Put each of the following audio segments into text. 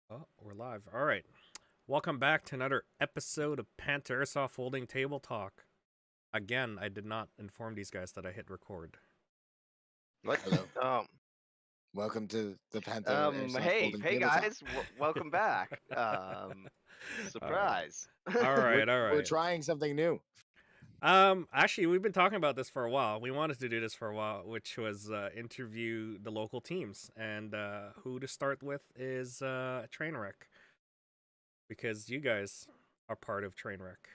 Oh, we're live. All right. Welcome back to another episode of Panther Airsoft Folding Table Talk. Again, I did not inform these guys that I hit record. What? Hello. Um, Welcome to the Panther Airsoft hey, Folding hey Tabletop. guys, welcome back. all right. Surprise. All We're, right. All we're right. trying something new. Actually, we've been talking about this for a while. We wanted to do this for a while, which was interview the local teams. And who to start with is Trainwreck, because you guys are part of Trainwreck.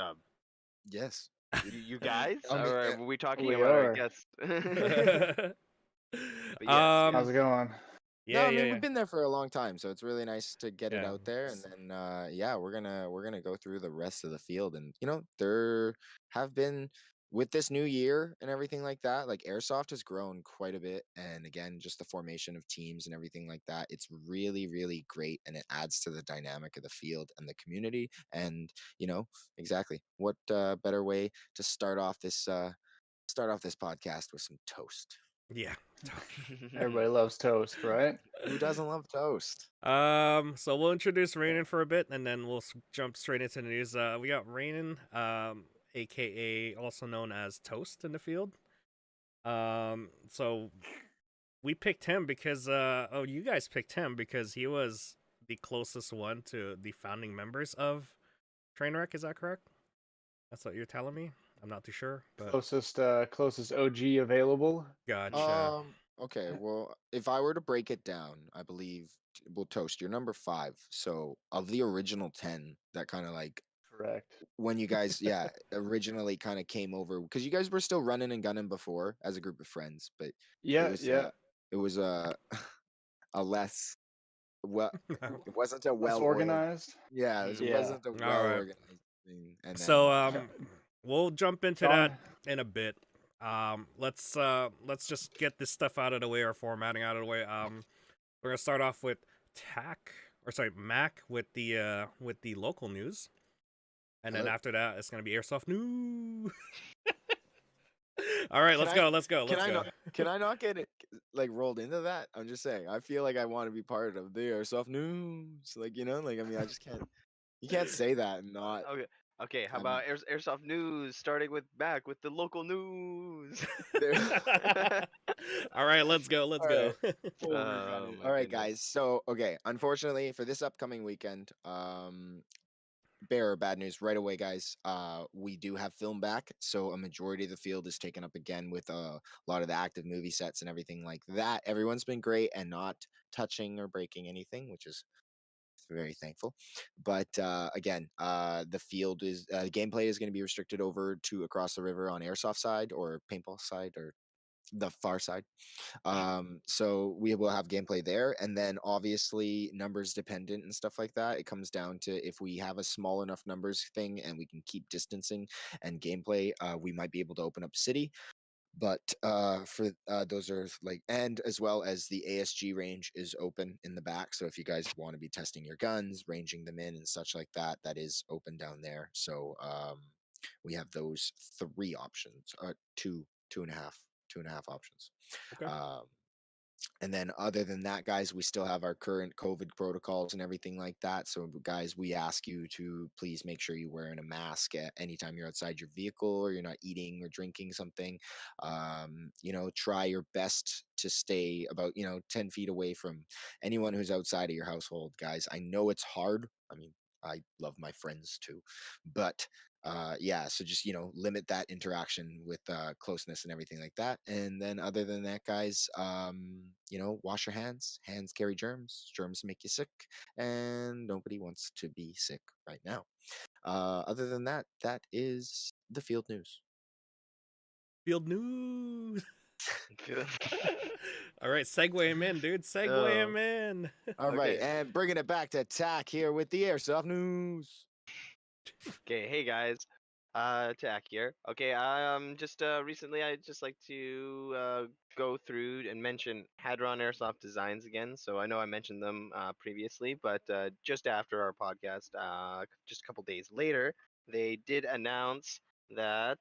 Um, Yes. you guys, I mean, or were we talking We about our are. guest? um, But yes. How's it going? no, yeah, I mean yeah, we've been there for a long time, so it's really nice to get it yeah. out there. And then, yeah, we're gonna go through the rest of the field. And there have been with this new year and everything like that. Like airsoft has grown quite a bit, and again, just the formation of teams and everything like that. It's really, really great, and it adds to the dynamic of the field and the community. And exactly what better way to start off this podcast with some toast. Yeah. Everybody loves toast, right? Who doesn't love toast? So we'll introduce Rannon for a bit, and then we'll jump straight into the news. We got Rannon, aka also known as Toast in the field. So we picked him because, you guys picked him because he was the closest one to the founding members of Trainwreck. Is that correct? That's what you're telling me. I'm not too sure, but Closest OG available. gotcha. Okay, well, if I were to break it down, I believe, well, Toast, you're number 5. So of the original 10, that kind of like Correct. when you guys, yeah, originally kind of came over because you guys were still running and gunning before as a group of friends, but it Yeah, was yeah. it was a less well, it wasn't a Less well-oiled. organized. Yeah, it Yeah. wasn't a All right. well-organized thing. And So then we'll jump into Sean, that in a bit. Let's just get this stuff out of the way, or formatting out of the way. We're gonna start off with Mac with the local news, and then Hello. after that it's gonna be airsoft news. All right, Can let's I- go. Let's go. Can Let's I go. not? Can I not get it like rolled into that? I'm just saying. I feel like I want to be part of the airsoft news. Like like I mean, I just can't. You can't say that and not. Okay. Okay, how I'm- about Airsoft news starting with back with the local news? All right, let's go. Let's All go. Oh, my All right, goodness. guys. So okay, unfortunately for this upcoming weekend, bearer bad news right away, guys. We do have film back, so a majority of the field is taken up again with a lot of the active movie sets and everything like that. Everyone's been great and not touching or breaking anything, which is very thankful. But again, the field is gameplay is going to be restricted over to across the river on airsoft side or paintball side or the far side. So we will have gameplay there, and then obviously numbers dependent and stuff like that. It comes down to if we have a small enough numbers thing and we can keep distancing and gameplay, we might be able to open up city. But for those are like, and as well as the ASG range is open in the back. So if you guys want to be testing your guns, ranging them in and such like that, that is open down there. So we have those 3 options, two and a half options. Okay. And then other than that, guys, we still have our current COVID protocols and everything like that. So guys, we ask you to please make sure you're wearing a mask at anytime you're outside your vehicle or you're not eating or drinking something. Try your best to stay about, 10 feet away from anyone who's outside of your household, guys. I know it's hard. I mean, I love my friends too, but yeah, so just limit that interaction with closeness and everything like that. And then other than that, guys, wash your hands carry germs make you sick, and nobody wants to be sick right now. Other than that, that is the field news. Field news. All right, segue him in, dude. Segue him in. All right, Okay. and bringing it back to tack here with the airsoft news. Okay, hey guys. Tack here. Okay, just recently I just like to go through and mention Hadron Airsoft Designs again. So I know I mentioned them previously, but just after our podcast, just a couple days later, they did announce that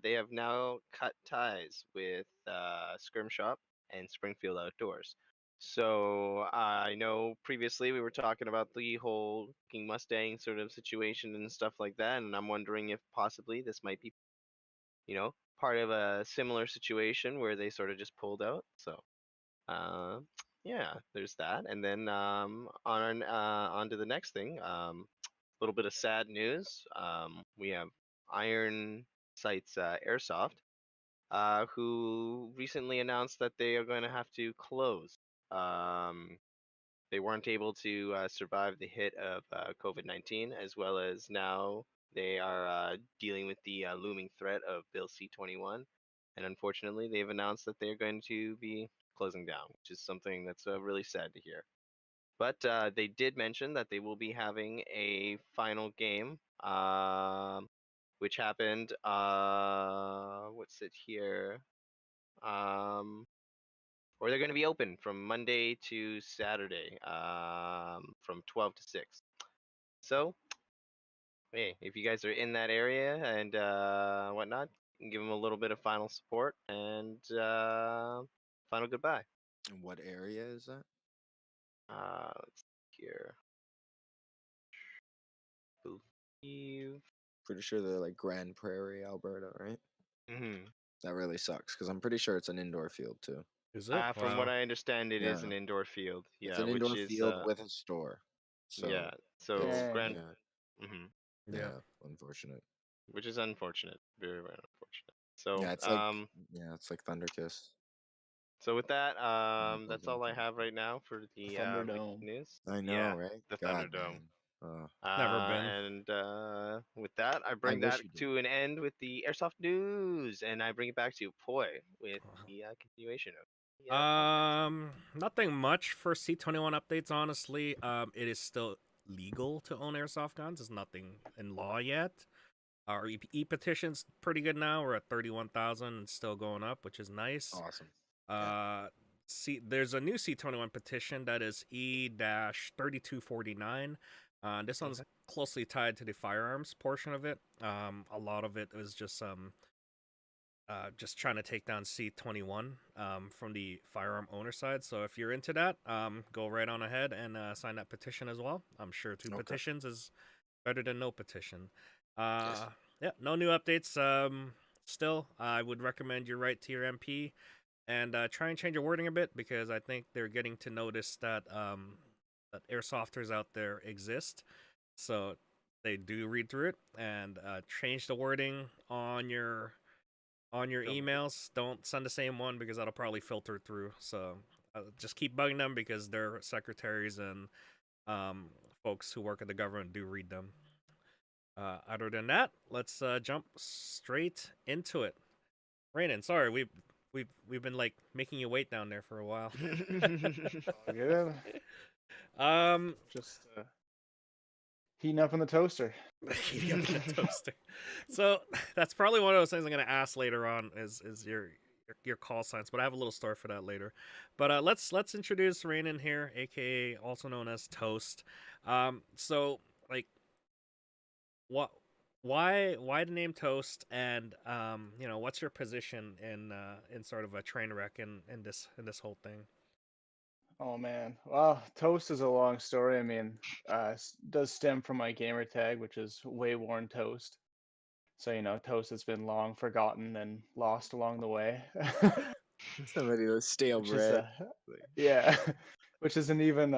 they have now cut ties with Skirm Shop and Springfield Outdoors. So I know previously we were talking about the whole King Mustang sort of situation and stuff like that, and I'm wondering if possibly this might be, part of a similar situation where they sort of just pulled out. So, uh, yeah, there's that. And then on to the next thing. A little bit of sad news. We have Iron Sights Airsoft, who recently announced that they are going to have to close. Um, they weren't able to survive the hit of COVID-19, as well as now they are dealing with the looming threat of Bill C-21. And unfortunately, they've announced that they're going to be closing down, which is something that's really sad to hear. But they did mention that they will be having a final game, which happened, what's it here? Or they're going to be open from Monday to Saturday, from 12 to 6. So, hey, if you guys are in that area and whatnot, you can give them a little bit of final support and final goodbye. And what area is that? Let's see here. Believe. Pretty sure they're like Grand Prairie, Alberta, right? Mm-hmm. That really sucks because I'm pretty sure it's an indoor field too. Is it? From what Wow. I understand, it is Yeah. an indoor field. It's Yeah, an which indoor is field with a store. So yeah. So it's Dang. Grand. yeah, Mm-hmm. Yeah. unfortunate. Which is unfortunate. Very, very unfortunate. So Yeah, it's like Thunder Kiss. So with that, When it goes that's all I open. have right now for the Thunderdome. news. I Yeah, know, right? the God, Thunderdome. man. Never been. And with that, I I bring wish that you did. to an end with the airsoft news, and I bring it back to Poi with the continuation of the podcast. Nothing much for C21 updates, honestly. It is still legal to own airsoft guns. There's nothing in law yet. Our e-petition's pretty good now. We're at 31,000 and still going up, which is nice. Awesome. Yeah. There's a new C21 petition that is E-3249. This one's closely tied to the firearms portion of it. A lot of it is just trying to take down C21 from the firearm owner side. So if you're into that, go right on ahead and sign that petition as well. I'm sure two petitions is better than no petition. Yes. Yeah, no new updates. Still, I would recommend you write to your MP and try and change your wording a bit, because I think they're getting to notice that that airsofters out there exist. So they do read through it and change the wording on your emails. Don't send the same one, because that'll probably filter through. So just keep bugging them, because their secretaries and folks who work at the government do read them. Other than that, let's jump straight into it. Rannon, sorry, we've been like making you wait down there for a while. All good. Just Just heating up in the toaster. heating up the toaster. So that's probably one of those things I'm gonna ask later on. Is your call signs, but I have a little story for that later. But let's introduce Rannon here, aka also known as Toast. So like, why the name Toast, and what's your position in sort of a train wreck in this whole thing? Oh man. Well, toast is a long story. I mean, does stem from my gamer tag, which is way worn toast. So toast has been long forgotten and lost along the way. Somebody with stale Which is bread. yeah, which is an even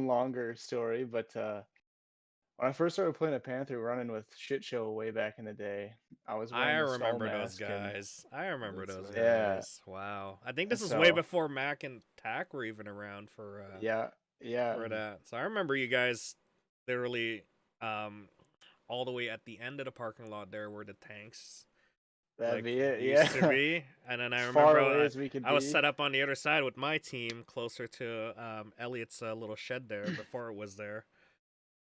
longer story. But when I first started playing a Panther, running with Shit Show way back in the day, I was I wearing the skull remember those mask and guys. I remember That's those right. yeah, guys. Wow. I think and this is way so before Mac and Tac were even around for yeah, that. So I remember you guys literally all the way at the end of the parking lot there where the tanks that'd like be it. used to Yeah, be. And then I as remember far away as we could I was be. set up on the other side with my team closer to Elliot's little shed there before it was there.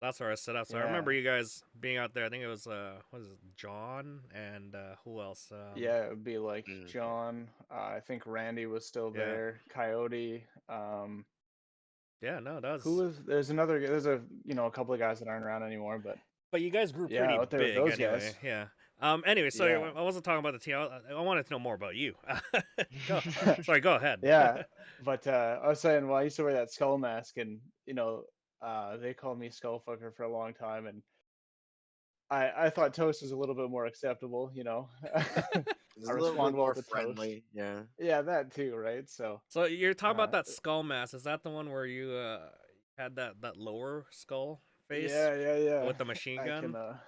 That's where I set up. So I remember Yeah, you guys being out there. I think it was what is it, John and who else? yeah, it would be like Mm. John. I think Randy was still Yeah. there. Coyote. Yeah, no, that Who was. was? There's a couple of guys that aren't around anymore, but But you guys grew yeah, pretty out there with big those anyway. guys. Yeah. Anyway, so Yeah. I wasn't talking about the team. I wanted to know more about you. Go. Sorry, go ahead. Yeah, but I was saying, well, I used to wear that skull mask, and they called me Skullfucker for a long time, and I thought Toast was a little bit more acceptable, It's I a little bit respond well more to Toast. friendly. Yeah. Yeah, that too, right? So, So you're talking about uh, that skull mask. Is that the one where you had that lower skull face yeah. with the machine I can, gun?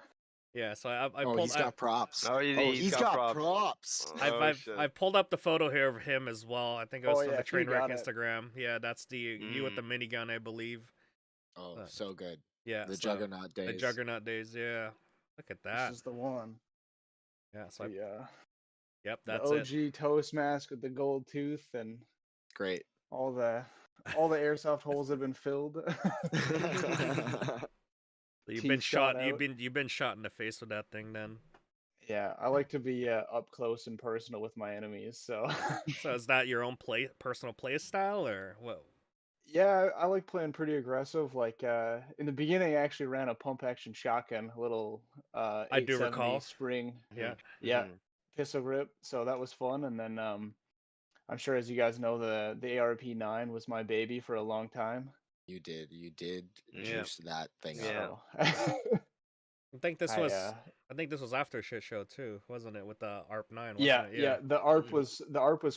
Yeah. So I Oh, pulled he's got props. Oh, Oh, he's he's got got props. props. Oh shit. I've pulled up the photo here of him as well. I think it was Oh from yeah, the he Trainwreck got it. Instagram. Yeah, that's the you with the Mm. minigun, I believe. Oh, Uh, so good. yeah, The so Juggernaut the days. Juggernaut days. Yeah, look at This that. is the one. Yeah. So yep, The that's it. OG Toast mask with the gold tooth and Great. all the airsoft holes have been filled. So you've been Teeth gone shot. out. You've been shot in the face with that thing. Then. Yeah, I like to be up close and personal with my enemies. So, So is that your own personal play style, or what? yeah, I like playing pretty aggressive. Like in the beginning, I actually ran a pump action shotgun, a little I do 870 recall. spring. Yeah. Yeah, pistol grip. So that was fun. And then I'm sure, as you guys know, the ARP-9 was my baby for a long time. You did Yeah. juice that thing up. Yeah. So I think this I was. I think this was after shit show too, wasn't it? With the ARP-9, wasn't yeah, it? yeah. The ARP was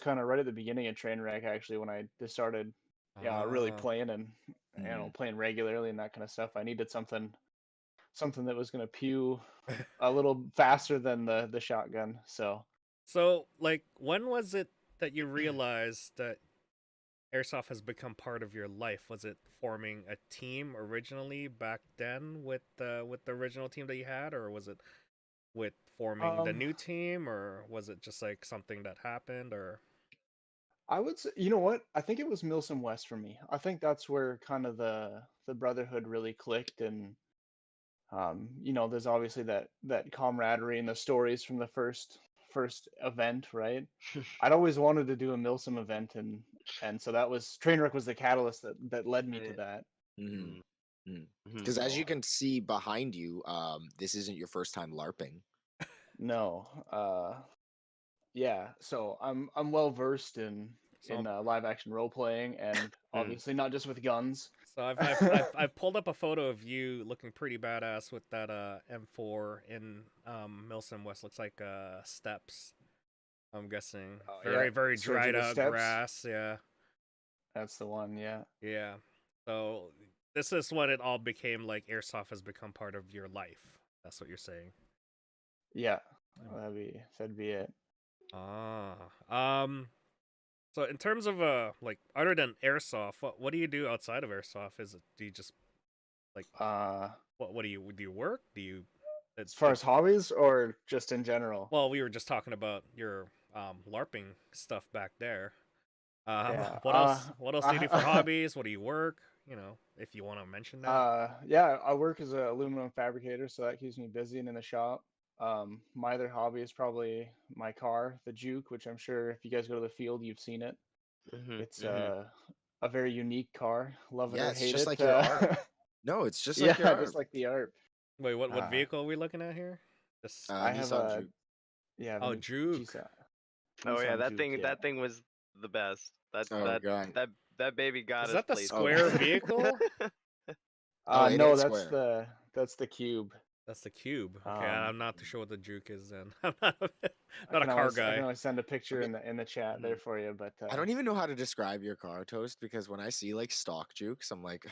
kind of right at the beginning of Trainwreck actually when I just started, really Ah. playing and Mhm. playing regularly and that kind of stuff. I needed something that was gonna pew a little faster than the shotgun. So So, like, when was it that you realized that airsoft has become part of your life? Was it forming a team originally back then with the original team that you had, or was it with forming the um, new team, or was it just like something that happened, or? I would say, you know what? I think it was Milsom West for me. I think that's where kind of the brotherhood really clicked, and there's obviously that camaraderie and the stories from the first event, right? I'd always wanted to do a Milsom event, and so that was Trainwreck was the catalyst that led me to that. Mhm. Mhm. Because as So you can see behind you, this isn't your first time LARPing. no, yeah. So I'm well versed in So, live action role playing, and obviously not just with guns. so I've pulled up a photo of you looking pretty badass with that M4 in Milson West. Looks like steps. I'm guessing Yeah, very Surge of dried the out Steppes. grass. Yeah. That's the one. Yeah, Yeah. So this is when it all became like airsoft has become part of your life. That's what you're saying. yeah. Um, That'd be it. Ah. So in terms of like other than airsoft, what do you do outside of airsoft? Is it do you just like Uh, what do you work? Do you as far like as hobbies or just in general? well, we were just talking about your LARPing stuff back there. Yeah. What else? What else do you do for hobbies? What do you work? You know, if you want to mention that. Yeah, I work as an aluminum fabricator, so that keeps me busy and in the shop. My other hobby is probably my car, the Juke, which I'm sure if you guys go to the field, you've seen it. Mhm. It's Mhm. a very unique car. Love it Yeah, or it's hate just it. like your ARP. No, it's just like your Yeah, just ARP. like the ARP. Wait, what Uh, vehicle are we looking at here? This I have Nissan a Juke. oh, the Juke. Oh yeah, Nissan Juke. Yeah. that thing was the best. That Oh that god. that baby got Is his that the place. Oh. square vehicle? Oh, it No, ain't that's square. the Cube. That's the cube. Okay, Um, I'm not too sure what the Juke is then. I'm not, I not a can car always I can guy. always send a I picture mean, in the chat there for you, but I don't even know how to describe your car, Toast, because when I see like stock Jukes, I'm like,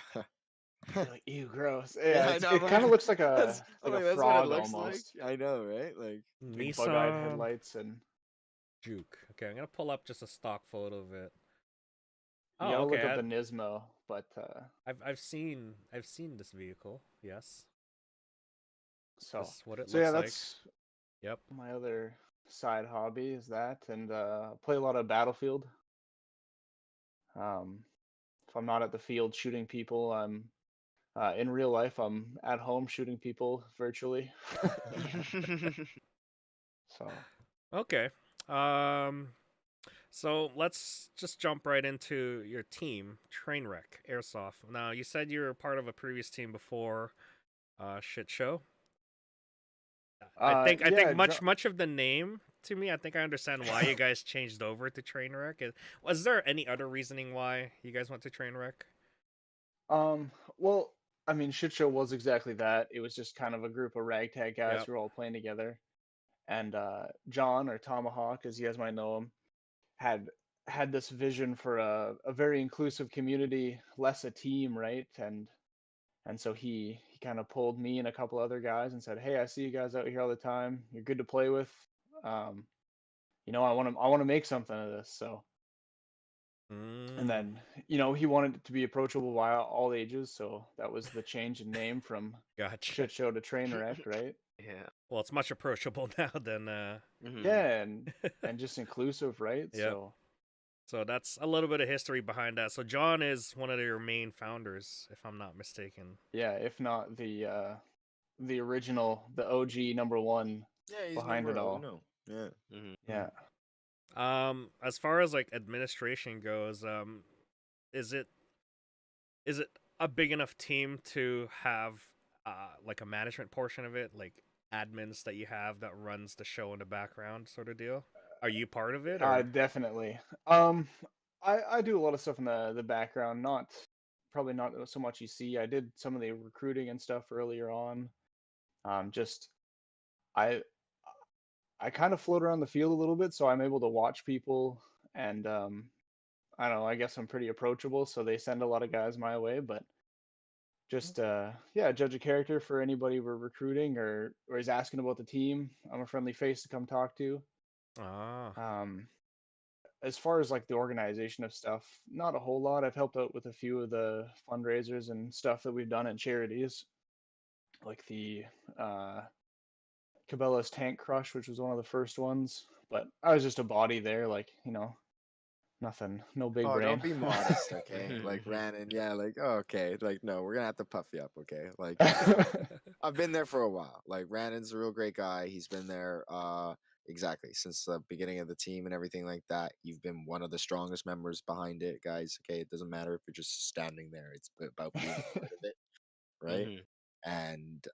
you're like, ew, gross. yeah, Yeah, I know. it I'm kind of like, looks like that's, a I'm like, that's what it frog looks like. almost. I know, right? Like, Big bug-eyed Nissan headlights, and Juke. Okay, I'm gonna pull up just a stock photo of it. you Oh, gotta look okay. up the Nismo. But I've seen this vehicle. Yes, so this is what it so yeah, looks like. that's Yep. my other side hobby is that, and play a lot of Battlefield. Um, if I'm not at the field shooting people, I'm in real life. I'm at home shooting people virtually. So Okay. Um. So let's just jump right into your team, Trainwreck Airsoft. Now you said you were part of a previous team before, shit show. I think Yeah, much of the name to me. I think I understand why you guys changed over to Trainwreck. Was there any other reasoning why you guys went to Trainwreck? well, I mean, Shit Show was exactly that. It was just kind of a group of ragtag guys Yep. who were all playing together. And John, or Tomahawk, as you guys might know him, had had this vision for a very inclusive community, less a team, right? And so he kind of pulled me and a couple other guys and said, "Hey, I see you guys out here all the time. You're good to play with. Um, I want to make something of this." So, and Mm, then he wanted it to be approachable by all ages, so that was the change in name from gotcha. Shit Show to Trainwreck, right? Yeah. Well, it's much approachable now than Mhm. Yeah, and just inclusive, right? Yep. So So that's a little bit of history behind that. So John is one of your main founders, if I'm not mistaken. yeah, if not the original, the OG number one Yeah, he's behind it number all. uno. Yeah. Mhm. Yeah. As far as like administration goes, is it is it a big enough team to have like a management portion of it, like admins that you have that runs the show in the background sort of deal? Are you part of it or? Definitely. I do a lot of stuff in the background, not probably not so much you see. I did some of the recruiting and stuff earlier on. Just I I kind of float around the field a little bit, so I'm able to watch people, and I don't know. I guess I'm pretty approachable, so they send a lot of guys my way. But just yeah, judge a character for anybody we're recruiting or is asking about the team. I'm a friendly face to come talk to. Ah, Um, as far as like the organization of stuff, not a whole lot. I've helped out with a few of the fundraisers and stuff that we've done at charities, like the uh, Cabela's Tank Crush, which was one of the first ones. But I was just a body there, like nothing, no big Oh, brain. don't be modest, okay? Like Mhm. Rannon, yeah, like okay, like no, we're gonna have to puff you up, okay? Like I've been there for a while. Like Rannon's a real great guy. He's been there exactly since the beginning of the team and everything like that. You've been one of the strongest members behind it, guys. Okay, it doesn't matter if you're just standing there. It's about being a part of it, right? Mhm. And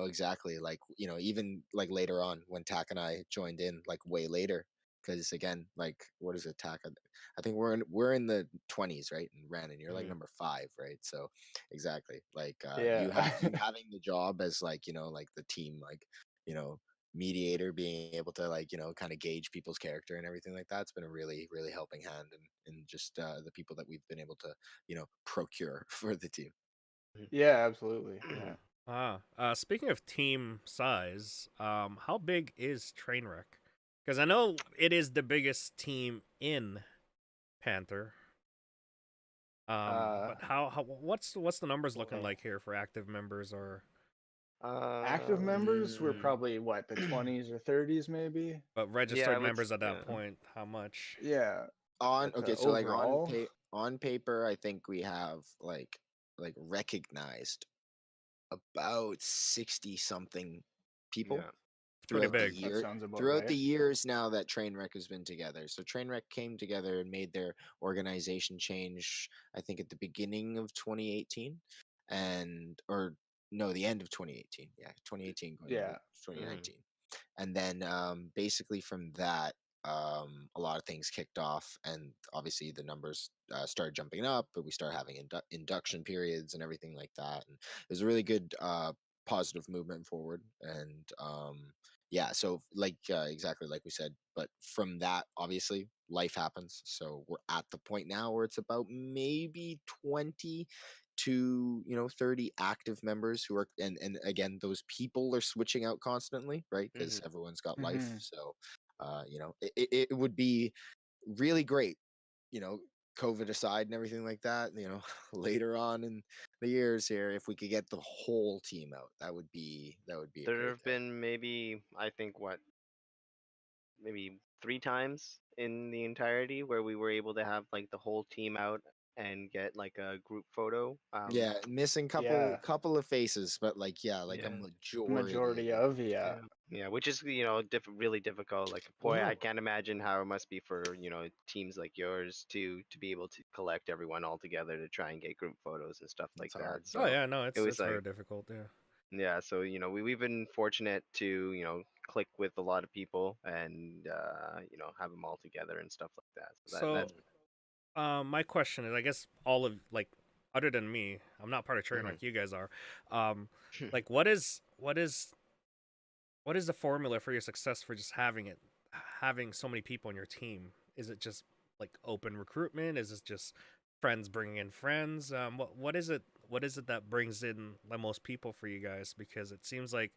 exactly like even like later on when Tack and I joined in like way later, because again, like what is it, Tack? I think we're in the 20s, right? And Rannon, you're like Mhm. number 5, right? So exactly like you Yeah. having the job as like like the team, like you know mediator, being able to like kind of gauge people's character and everything like that. It's been a really really helping hand in just the people that we've been able to procure for the team. Yeah, absolutely. Yeah. speaking of team size, how big is Trainwreck? Because I know it is the biggest team in Panther. Uh, But what's the numbers looking boy. like here for active members or Active members were Mm, probably what, the 20s or 30s maybe. but yeah, I registered would. members at that Yeah. point? How much? Yeah, On but okay, so like overall, on paper, I think we have like recognized about 60 something people Yeah. It's pretty throughout the big. that year sounds about throughout the right. years now that Trainwreck has been together. So Trainwreck came together and made their organization change, I think at the beginning of 2018, and or no, the end of 2018. Yeah, 2018 going into Yeah. 2019. And then basically from that, a lot of things kicked off, and obviously the numbers started jumping up, but we started having induction periods and everything like that, and it was a really good positive movement forward. And yeah, so like exactly like we said, but from that, obviously life happens, so we're at the point now where it's about maybe 20 to 30 active members who are, and again, those people are switching out constantly, right? Because Mhm. everyone's got life. Hmm. So it would be really great, you know COVID aside and everything like that, later on in the years here, if we could get the whole team out, that would be a There great have thing. been maybe, I think, maybe 3 times in the entirety where we were able to have like the whole team out and get like a group photo. Yeah, missing couple Yeah. couple of faces, but like yeah, like a Yeah. majority of Majority them. of, yeah. Yeah. Yeah, which is really difficult. Like, boy, I Hmm. can't imagine how it must be for teams like yours to be able to collect everyone all together to try and get group photos and stuff like It's that. hard. Oh So yeah, no, it it's was very like difficult. Yeah. Yeah, so we've been fortunate to click with a lot of people and have them all together and stuff like that. So So, that's my question is, I guess all of like, other than me, I'm not part of Trainwreck. You guys are. Um, like, what is the formula for your success for just having so many people on your team? Is it just like open recruitment? Is it just friends bringing in friends? What is it? What is it that brings in the most people for you guys? Because it seems like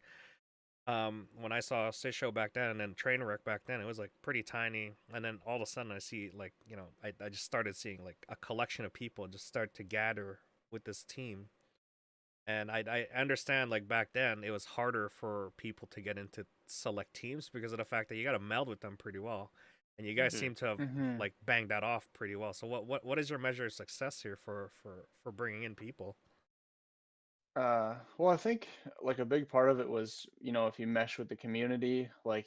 when I saw Sisho back then and then Trainwreck back then, it was like pretty tiny, and then all of a sudden I see like I just started seeing like a collection of people just start to gather with this team, and I understand like back then it was harder for people to get into select teams because of the fact that you got to meld with them pretty well, and you guys Mhm. seem to have Mm-hmm. like banged that off pretty well. So what is your measure of success here for bringing in people? Well, I think like a big part of it was, if you mesh with the community, like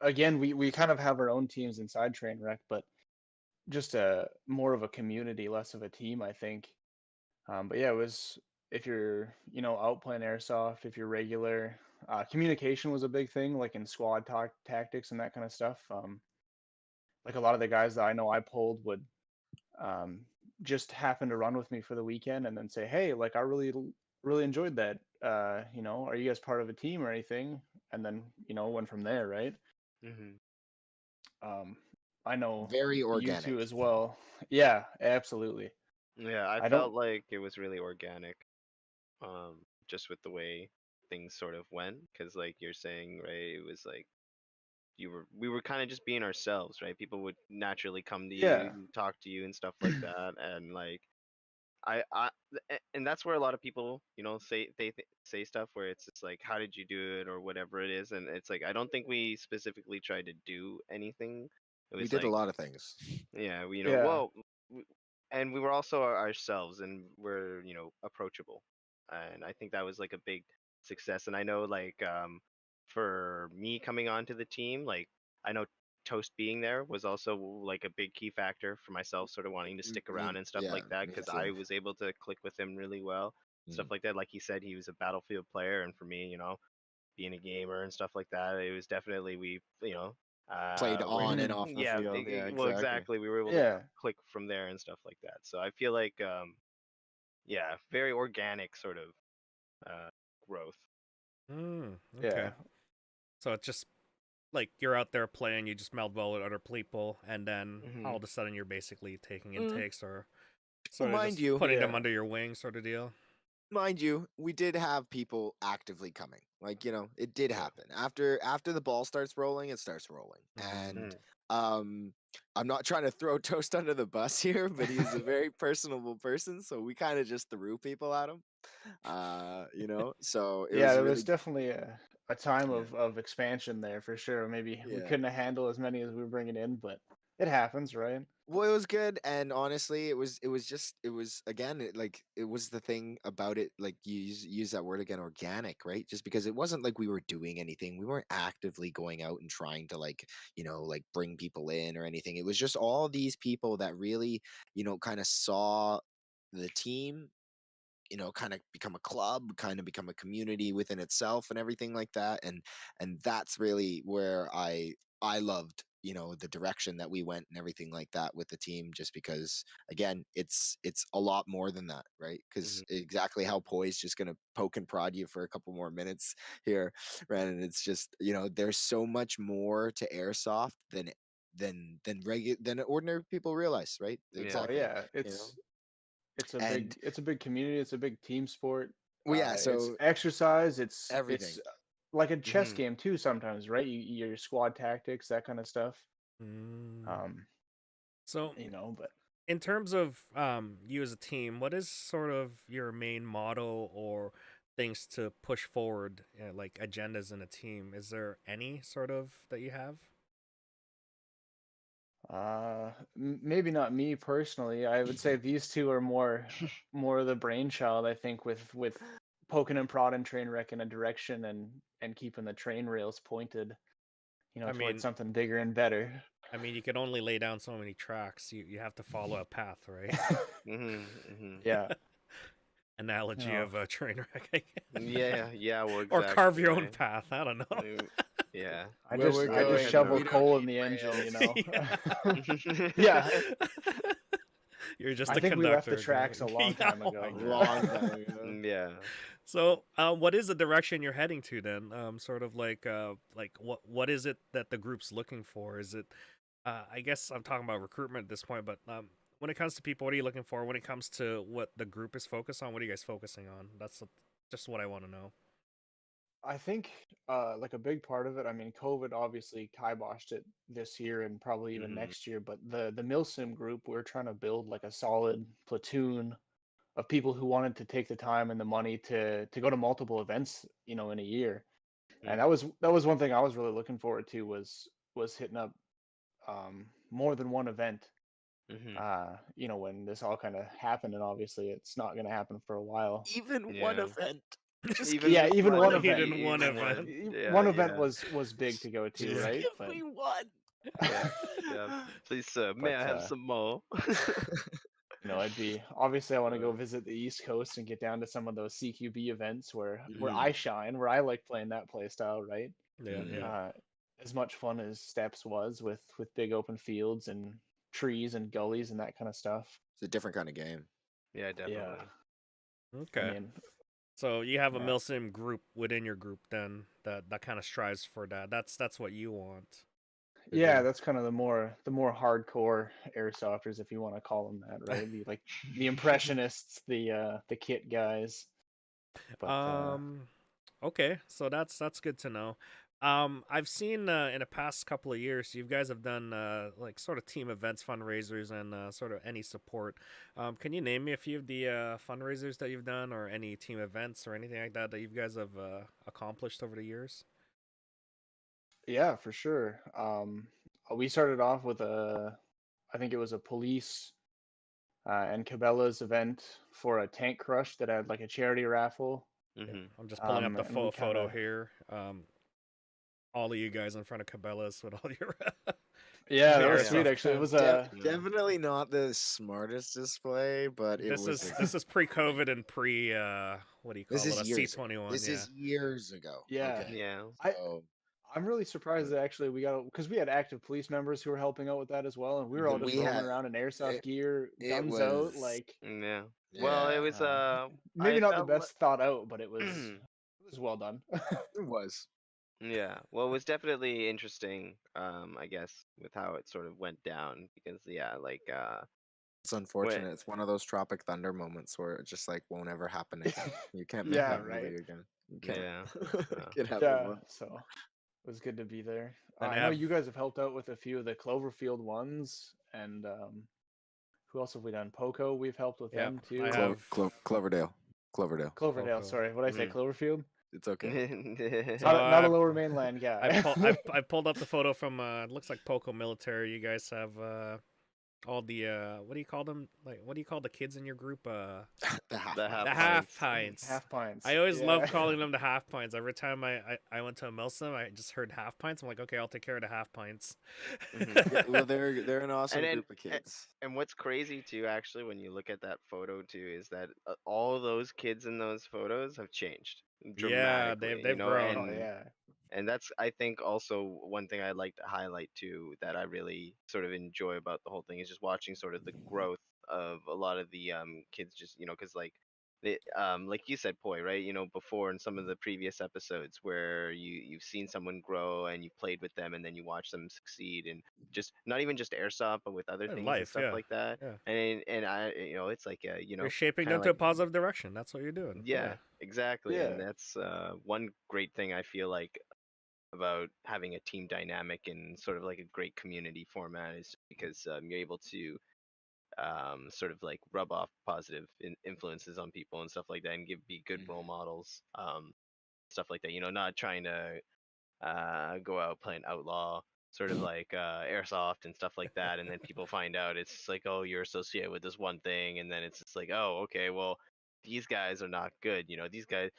again, we kind of have our own teams inside Trainwreck, but just a more of a community, less of a team, I think. But yeah, it was if you're, out playing airsoft, if you're regular, communication was a big thing, like in squad talk tactics and that kind of stuff. Like a lot of the guys that I know I pulled would um, just happen to run with me for the weekend and then say, hey, like I really enjoyed that. Are you guys part of a team or anything? And then went from there, right? Mhm. Um, I know Very you organic. two as well. Yeah, absolutely. Yeah, I I don't. felt like it was really organic, just with the way things sort of went. Because like you're saying, right, it was like we were kind of just being ourselves, right? People would naturally come to you Yeah, and talk to you and stuff like that, and like and that's where a lot of people say say stuff where it's just like, how did you do it or whatever it is, and it's like I don't think we specifically tried to do anything. It We was did a like, lot of things. yeah, yeah, and we were also ourselves, and we're approachable, and I think that was like a big success. And I know like for me coming onto the team, like I know Toast being there was also like a big key factor for myself, sort of wanting to stick around and stuff Yeah, like that, me because too. I was able to click with him really well, stuff Mhm. like that. Like he said, he was a Battlefield player, and for me, being a gamer and stuff like that, it was definitely Played we're on hmm and off the yeah, field. Yeah, well, exactly. exactly. We were able to yeah, click from there and stuff like that. So I feel like yeah, very organic sort of uh growth. Okay. yeah. So it's just like you're out there playing, you just meld well with other people, and then all Hmm. of a sudden you're basically taking Mm. intakes or Well, sort of just putting them under your wing, sort of deal. mind you, we did have people actively coming. Like, it did Yeah. happen. After the ball starts rolling, it starts rolling. Mm. And Mm. um I'm not trying to throw Toast under the bus here, but he's a very personable person, so we kind of just threw people at him. So it Yeah, was there was really definitely a time yeah. of expansion there for sure. Maybe we Yeah. couldn't handle as many as we were bringing in, but it happens, right? Well, it was good, and honestly, it was again, it was the thing about it, like you use that word again, organic, right? Just because it wasn't like we were doing anything, we weren't actively going out and trying to like bring people in or anything. It was just all these people that really, kind of saw the team, kind of become a club, kind of become a community within itself and everything like that. And that's really where I loved, the direction that we went and everything like that with the team, just because again, it's a lot more than that, right? Hmm. Because exactly how Poi's just gonna poke and prod you for a couple more minutes here, Rannon. It's just, there's so much more to airsoft than ordinary people realize, right? Yeah. Oh Exactly. yeah, You know. it's And it's a big community, it's a big team sport. well, yeah, It's so exercise, it's everything. like a chess Hmm. game too sometimes, right? Your squad tactics, that kind of stuff. Mm. Um, So but in terms of you as a team, what is sort of your main motto or things to push forward, like agendas in a team? Is there any sort of that you have? maybe not me personally. I would say these two are more of the brainchild, I think, with poking and prodding Trainwreck in a direction and keeping the train rails pointed, I towards mean, something bigger and better. you can only lay down so many tracks. You have to follow a path, right? Hmm. Hmm. Yeah. analogy Oh, of a train wreck, I guess. Yeah, well, Or exactly, carve your own right? path. I don't know. Yeah. Where we're I just going, shovel we don't coal in need the engine, you rails. know. Yeah. Yeah, You're just I a think we left the conductor tracks a going. long Yeah, time oh my ago. God. Long time ago. Yeah. So, what is the direction you're heading to then? Sort of like what is it that the group's looking for? Is it, I guess I'm talking about recruitment at this point, but when it comes to people, what are you looking for? When it comes to what the group is focused on, what are you guys focusing on? That's just what I want to know. I think like a big part of it, I mean, COVID obviously kiboshed it this year and probably even Mhm. next year, but the Milsim group, we're trying to build like a solid platoon of people who wanted to take the time and the money to go to multiple events, you know, in a year. And Mhm. that was one thing I was really looking forward to was hitting up more than one event. Mhm. You know, when this all kind of happened, and obviously it's not going to happen for a while. Even one Yeah. event. Just Even give Yeah, me even one one He event. did one even event. one. Yeah, One event yeah. was big to go to, Just right? give But me one. Yeah. Yeah. Please, sir, may but I have some more? you know, I'd be obviously I want to go Uh, visit the East Coast and get down to some of those CQB events where mhm. I shine, where I like playing that play style, right? Yeah, Mhm. yeah. As much fun as Steps was with big open fields and trees and gullies and that kind of stuff. It's a different kind of game. Yeah, Yeah, definitely. I Okay. mean, So you have a yeah, Milsim group within your group then that kind of strives for that. That's what you want to yeah, do. that's kind of the more hardcore airsofters, if you want to call them that, right? The impressionists, the kit guys. But Um, okay, so that's good to know. I've seen in the past couple of years, you guys have done like sort of team events, fundraisers, and sort of any support. Can you name me a few of the fundraisers that you've done, or any team events, or anything like that that you guys have accomplished over the years? yeah, for sure. We started off with I think it was a police and Cabela's event for a tank crush that had like a charity raffle. Yeah, Mhm. I'm just pulling up the And we kind photo of, here. All of you guys in front of Cabela's with all your yeah, that Oh was yeah. sweet. airsoft Actually, it was guns. a, Yeah. Definitely not the smartest display, but it This was. is this is pre-COVID and pre what do you This call it? is A years ago. C-21. This Yeah. is years ago. yeah. Okay, Yeah. I so I'm really surprised that actually we got because we had active police members who were helping out with that as well, and we were all Mhm. just we roaming had around in airsoft it. gear, It guns out, was like Yeah. Well, it yeah. was maybe I not the felt like best thought out, but it was well done. It was. yeah. Well, it was definitely interesting, I guess, with how it sort of went down because yeah, like It's when unfortunate. It's one of those Tropic Thunder moments where it just like won't ever happen again. You can't make Yeah, that right. movie again. You can't. yeah. Yeah. It happened Yeah, once. so it was good to be there. Then I I know have you guys have helped out with a few of the Cloverfield ones, and who else have we done? Poco, we've helped with yeah, them I too. have Cloverdale. Cloverdale. Cloverdale, Poco. sorry, what did I say? Mhm. Cloverfield? It's okay. So Not a Lower Mainland guy. I pulled up the photo from it looks like Poco Military. You guys have all the what do you call them? Like what do you call the kids in your group? The half The pipe. half The half pints. pints. Half pints. I always love Yeah. calling them the half pints. Every time I went to a Milsim, I just heard half pints. I'm like, okay, I'll take care of the half pints. Mhm. Yeah, well, they're an awesome And then group of kids. and what's crazy too, actually, when you look at that photo too, is that all those kids in those photos have changed Yeah, dramatically, they've Oh grown. yeah. and that's I think also one thing I'd like to highlight too that I really sort of enjoy about the whole thing is just watching sort of the growth of a lot of the kids, just because like you said, Poi, right? Before in some of the previous episodes where you've seen someone grow and you played with them and then you watch them succeed and just not even just airsoft but with other In things and life, stuff yeah, like that. yeah. And I it's like You're shaping kind them of to a like positive direction. That's what you're doing. yeah, Yeah. exactly. And Yeah. that's one great thing I feel like about having a team dynamic and sort of like a great community format is because you're able to sort of like rub off positive influences on people and stuff like that and be good role Mhm. models, stuff like that. Not trying to go out playing outlaw sort of like airsoft and stuff like that, and then people find out it's just like, oh, you're associated with this one thing, and then it's just like, oh, okay, well, these guys are not good. These guys,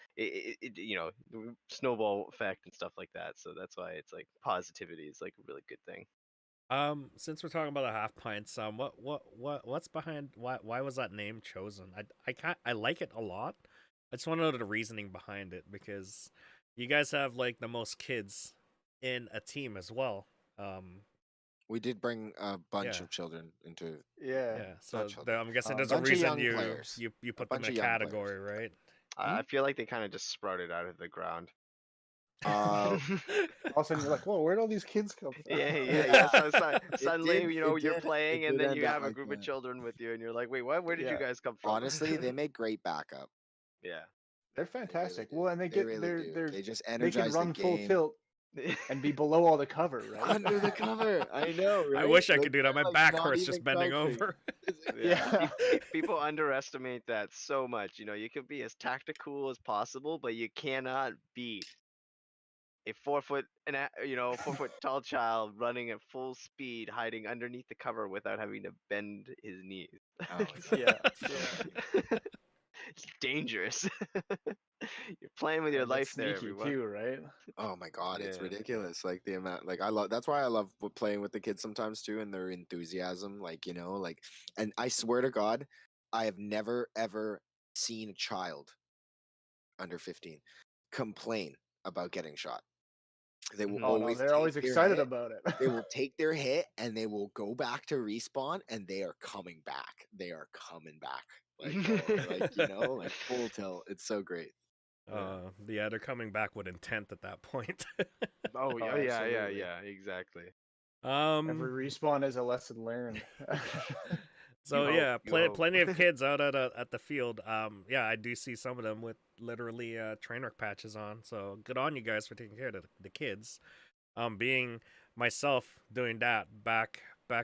snowball effect and stuff like that. So that's why it's like positivity is like a really good thing. Since we're talking about the half pints, what's behind why was that name chosen? I like it a lot. I just want to know the reasoning behind it because you guys have like the most kids in a team as well. We did bring a bunch Yeah. of children into. Yeah. Yeah, so Not children. I'm guessing A there's a bunch of reason young players. you put them bunch in a of young players. category, right? I feel like they kind of just sprouted out of the ground. Uh, All of a sudden you're like, whoa, where'd all these kids come from? yeah. So suddenly, did- you know, it you're did- playing, it and did then end you up have a like group of that. children with you, and you're like, wait, what? Where did you Yeah. guys come from? Honestly, they make great backup. Yeah. They're fantastic. do. Well, and they They get really do. they're They just they energize can run the full game. tilt and be below all the cover, right? Under the cover. I know, right? I wish I Like, could do that. they're, My like, back not hurts even just bending crouching. over. Yeah. People underestimate that so much. You know, you can be as tactical as possible, but you cannot beat a 4 foot 4 foot tall child running at full speed, hiding underneath the cover without having to bend his knees. Oh, Yeah. It's dangerous. You're playing with your And that's life there, sneaky everyone. too, right? Oh my god, it's Yeah. ridiculous. Like the amount, like I love. That's why I love playing with the kids sometimes too, and their enthusiasm. Like like, and I swear to God, I have never ever seen a child under 15 complain about getting shot. They will Mhm. Oh no, always they're always take their excited hit. about it. They will take their hit and they will go back to respawn, and they are coming back. They are coming back. Like full tilt. It's so great. Yeah, they're coming back with intent at that point. Oh yeah, absolutely. exactly. Every respawn is a lesson learned. So You yeah, hope, you hope. plenty of kids out at the field. Yeah, I do see some of them with literally Trainwreck patches on. So good on you guys for taking care of the kids. Being myself doing that back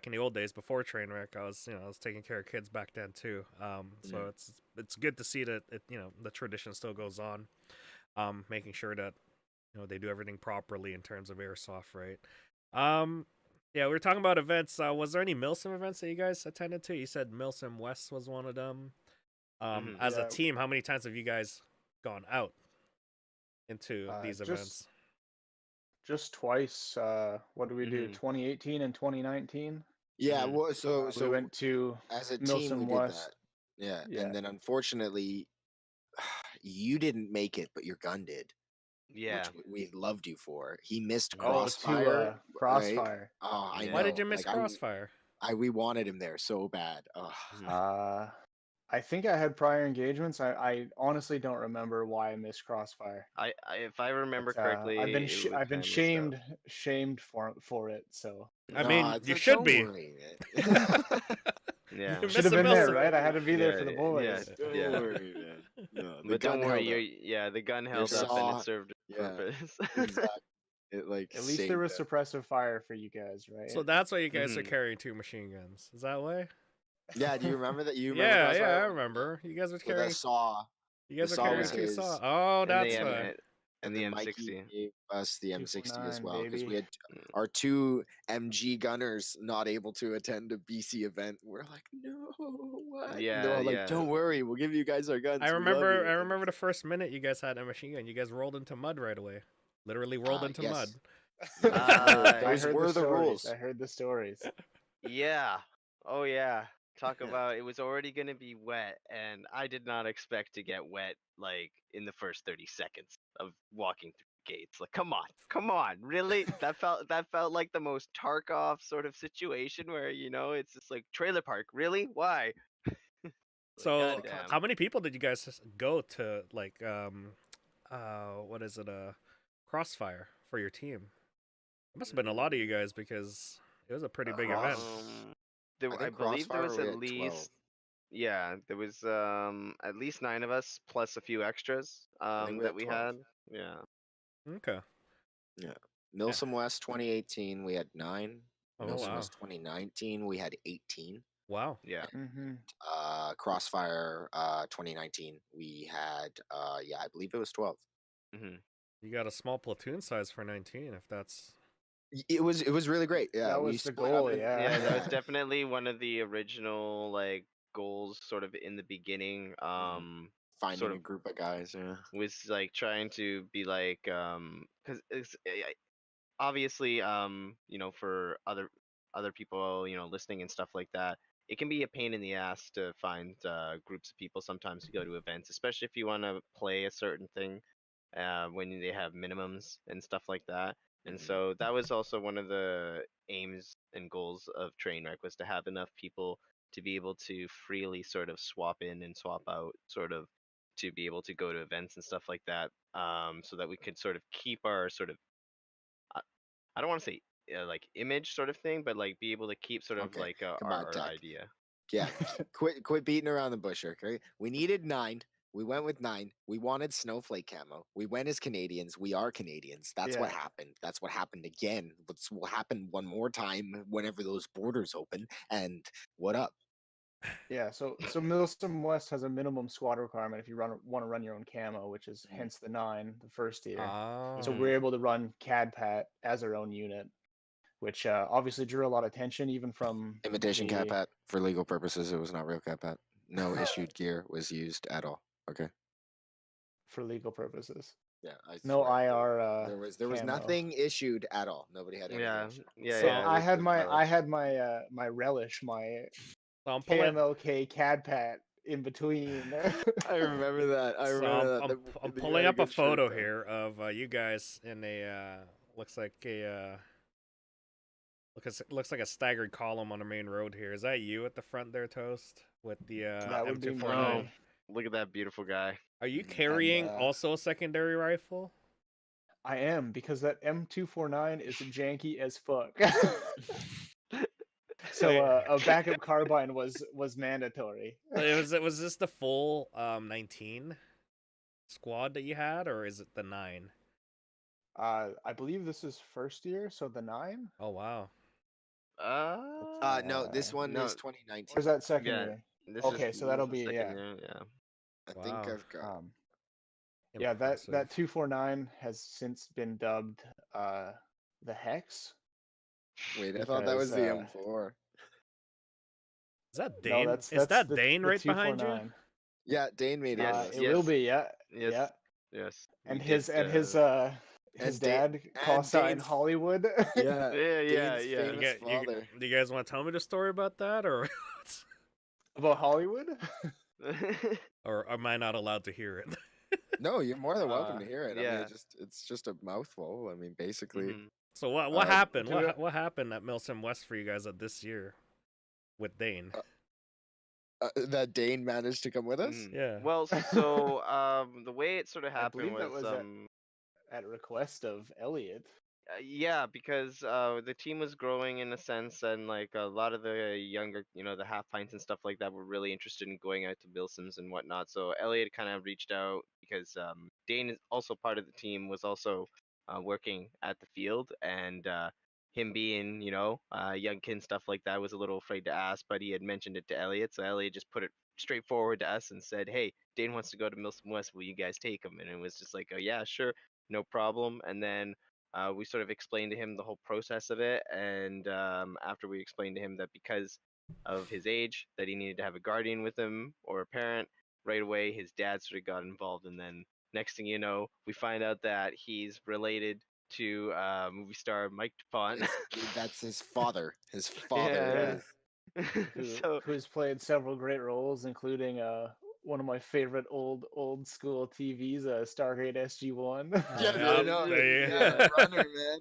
in the old days before Trainwreck, I was taking care of kids back then too. So it's good to see that the tradition still goes on. Making sure that they do everything properly in terms of airsoft, right? Yeah, we were talking about events. Was there any Milsim events that you guys attended to? You said Milsim West was one of them. As a Yeah. team, how many times have you guys gone out into these events? Just twice. What did we do? 2018 and 2019. Yeah, well, so We went to as a team Milsim we did West. that. Yeah, Yeah. and then unfortunately, you didn't make it, but your gun did. Yeah. Which we loved you for. He missed Oh, Crossfire. to Crossfire. Right? Oh, I know. Why did you miss Like, Crossfire? we wanted him there so bad. I think I had prior engagements. I honestly don't remember why I missed Crossfire. I if I remember But, correctly, I've been it was I've been kinda messed up. shamed for it. So I mean, you should don't be. worry, man. Yeah. You should miss have a been there, Milsim. right? I had to be there Yeah, for the yeah, boys. Don't yeah. worry, man. No, the But don't gun worry, held up. the gun held up and saw- it served its yeah. purpose. Exactly. It like At least saved there was us. suppressive fire for you guys, right? So that's why you guys are Mhm. carrying 2 machine guns. Is that why? Yeah, do you remember that? You remember Yeah, Crossfire? I remember. You guys were With carrying. a saw. You guys the are saw carrying was 2 his. saw. Oh, And that's the why. and the then M60. Mikey gave us the M60 as 249, well because we baby. had our 2 MG gunners not able to attend a BC event. We're like, no, what? And Yeah, they're all like, yeah. don't worry, we'll give you guys our guns. I We love you." remember the first minute you guys had a machine gun. You guys rolled into mud right away. Literally rolled into yes. mud. I Those heard were the stories. rules. I heard the stories. Yeah. Oh yeah. Talk Yeah. about it was already gonna be wet, and I did not expect to get wet like in the first 30 seconds of walking through the gates. Like, come on, really? That felt like the most Tarkov sort of situation where it's just like trailer park. Really? Why? Like, So, goddamn. how many people did you guys go to like what is it? Crossfire for your team? It must have been a lot of you guys because it was a pretty big event. I believe there Crossfire was we at had 12. least there was at least 9 of us plus a few extras think we that had we 12. had. Yeah. Okay. Yeah. Milsim West 2018, we had 9. Oh, Milsim wow. West 2019, we had 18. Wow. Yeah. Mm-hmm. Crossfire 2019, we had I believe it was 12. Mm-hmm. You got a small platoon size for 19 if that's It was really great. Yeah, That we was the split up goal, in- yeah. Yeah, that was definitely one of the original like goals sort of in the beginning. Finding sort a of group of guys. Yeah. was like trying to be like because it's obviously for other other people, listening and stuff like that, it can be a pain in the ass to find groups of people sometimes to go to events, especially if you want to play a certain thing when they have minimums and stuff like that. And Mhm. so that was also one of the aims and goals of Trainwreck, was to have enough people to be able to freely sort of swap in and swap out, sort of to be able to go to events and stuff like that, so that we could sort of keep our sort of, I I don't want to say like image sort of thing, but like be able to keep sort of Okay, like come on, our Tech. idea. Yeah, quit beating around the bush, okay? We needed 9. We went with 9. We wanted snowflake camo. We went as Canadians. We are Canadians. That's what Yeah. happened. That's what happened again. What's will happen one more time whenever those borders open. And what up? Yeah, so Milsim West has a minimum squad requirement if you want to run your own camo, which is Mhm. hence the 9, the first tier. So Oh. we're able to run CAD-PAT as our own unit, which obviously drew a lot of attention even from Imitation the cat pat for legal purposes. It was not real cat pat. No issued gear was used at all. Okay. for legal purposes. Yeah, I No swear IR there was camo. nothing issued at all. Nobody had any Yeah, issue. yeah, So yeah. I had there's my no- I had my my relish, my So I'm pulling. KMLK CAD-PAT in between. I remember that. I So remember that. I'm You pulling had up a good shirt, photo though. here of you guys in a looks like a looks like a staggered column on the main road here. Is that you at the front there, Toast, with the That would be me. M249? Look at that beautiful guy. Are you Mhm. carrying And, also a secondary rifle? I am, because that M249 is janky as fuck. So Wait. a backup carbine was mandatory. Was this the full 19 squad that you had, or is it the 9? I believe this is first year, so the 9? Oh wow. No, this one no, is Or 2019. is that second yeah. year? This Okay, is so that'll this is be, second yeah. year, yeah. I think Wow. I've got. Yeah, Impressive. that 249 has since been dubbed the Hex. Wait, I thought that because, was the M4. Is that No, Dane? that's Is that the Dane right behind you? 249. Yeah, Dane made it. Yes, with us. It will be, yeah. Yes, Yeah. yes. And we his did, his and dad call sign Dane's- Hollywood. Yeah, yeah, Dane's yeah. famous father. Do you guys want to tell me the story about that, or About Hollywood? or am I not allowed to hear it? No, you're more than welcome to hear it. I mean, yeah. it's just a mouthful. I mean, basically, Mhm. So what Uh, happened? to be- What happened at Milsim West for you guys at this year with Dane? that Dane managed to come with us. Mhm. Yeah. Well, so the way it sort of I happened believe that was was at request of Elliot. yeah, because the team was growing in a sense, and like a lot of the younger, the half pints and stuff like that were really interested in going out to Bilsons and whatnot. So Elliot kind of reached out because Dane is also part of the team, was also working at the field, and him being, a young kid and stuff like that, was a little afraid to ask, but he had mentioned it to Elliot, so Elliot just put it straightforward to us and said, "Hey, Dane wants to go to Milsom West. Will you guys take him?" And it was just like, "Oh yeah, sure, no problem." And then we sort of explained to him the whole process of it, and after we explained to him that because of his age, that he needed to have a guardian with him or a parent, right away his dad sort of got involved, and then next thing you know, we find out that he's related to movie star Mike DuPont. That's his father. His father Yeah. is. So Who's played several great roles, including one of my favorite old school TVs, Stargate SG-1. Yeah, Yeah, I know. there you- Yeah, runner, man.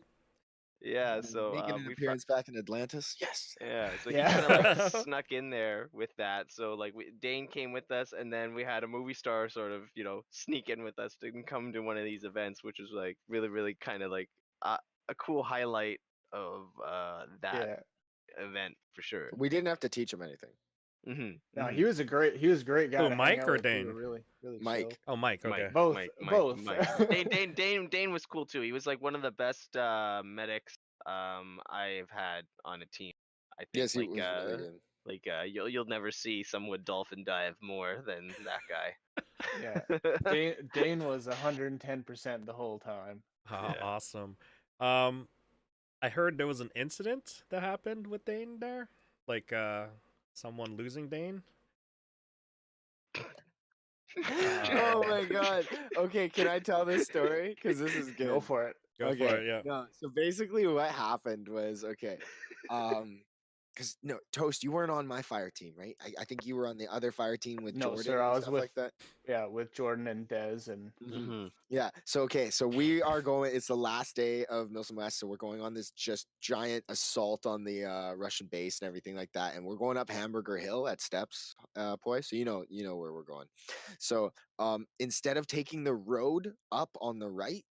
yeah, so Making an we appearance back in Atlantis. Yes. Yeah, so Yeah. he kind of like snuck in there with that. So like Dane came with us, and then we had a movie star sort of, sneak in with us to come to one of these events, which was like really, really kind of like a cool highlight of that Yeah. event for sure. We didn't have to teach him anything. No, he was a great guy Who, to hang Mike out or with. We Dane? were really Mike. chill. Oh, Mike. Okay. Both. Dane was cool too. He was like one of the best medics I've had on a team. I think Yes, he was really good. like you'll never see someone dolphin dive more than that guy. Yeah. Dane was 110% the whole time. Oh, Yeah. awesome. I heard there was an incident that happened with Dane there, like someone losing Dane. Oh my god. Okay, can I tell this story? Because this is good. Go for it. Go for it. Yeah. No, so basically what happened was because no, Toast, you weren't on my fire team, right? I think you were on the other fire team with No, Jordan sir. I and was stuff like that. with Jordan and Dez and Yeah. So so we are going. It's the last day of Milsom West, so we're going on this just giant assault on the Russian base and everything like that, and we're going up Hamburger Hill at Steps, Poi. So you know where we're going. So instead of taking the road up on the right,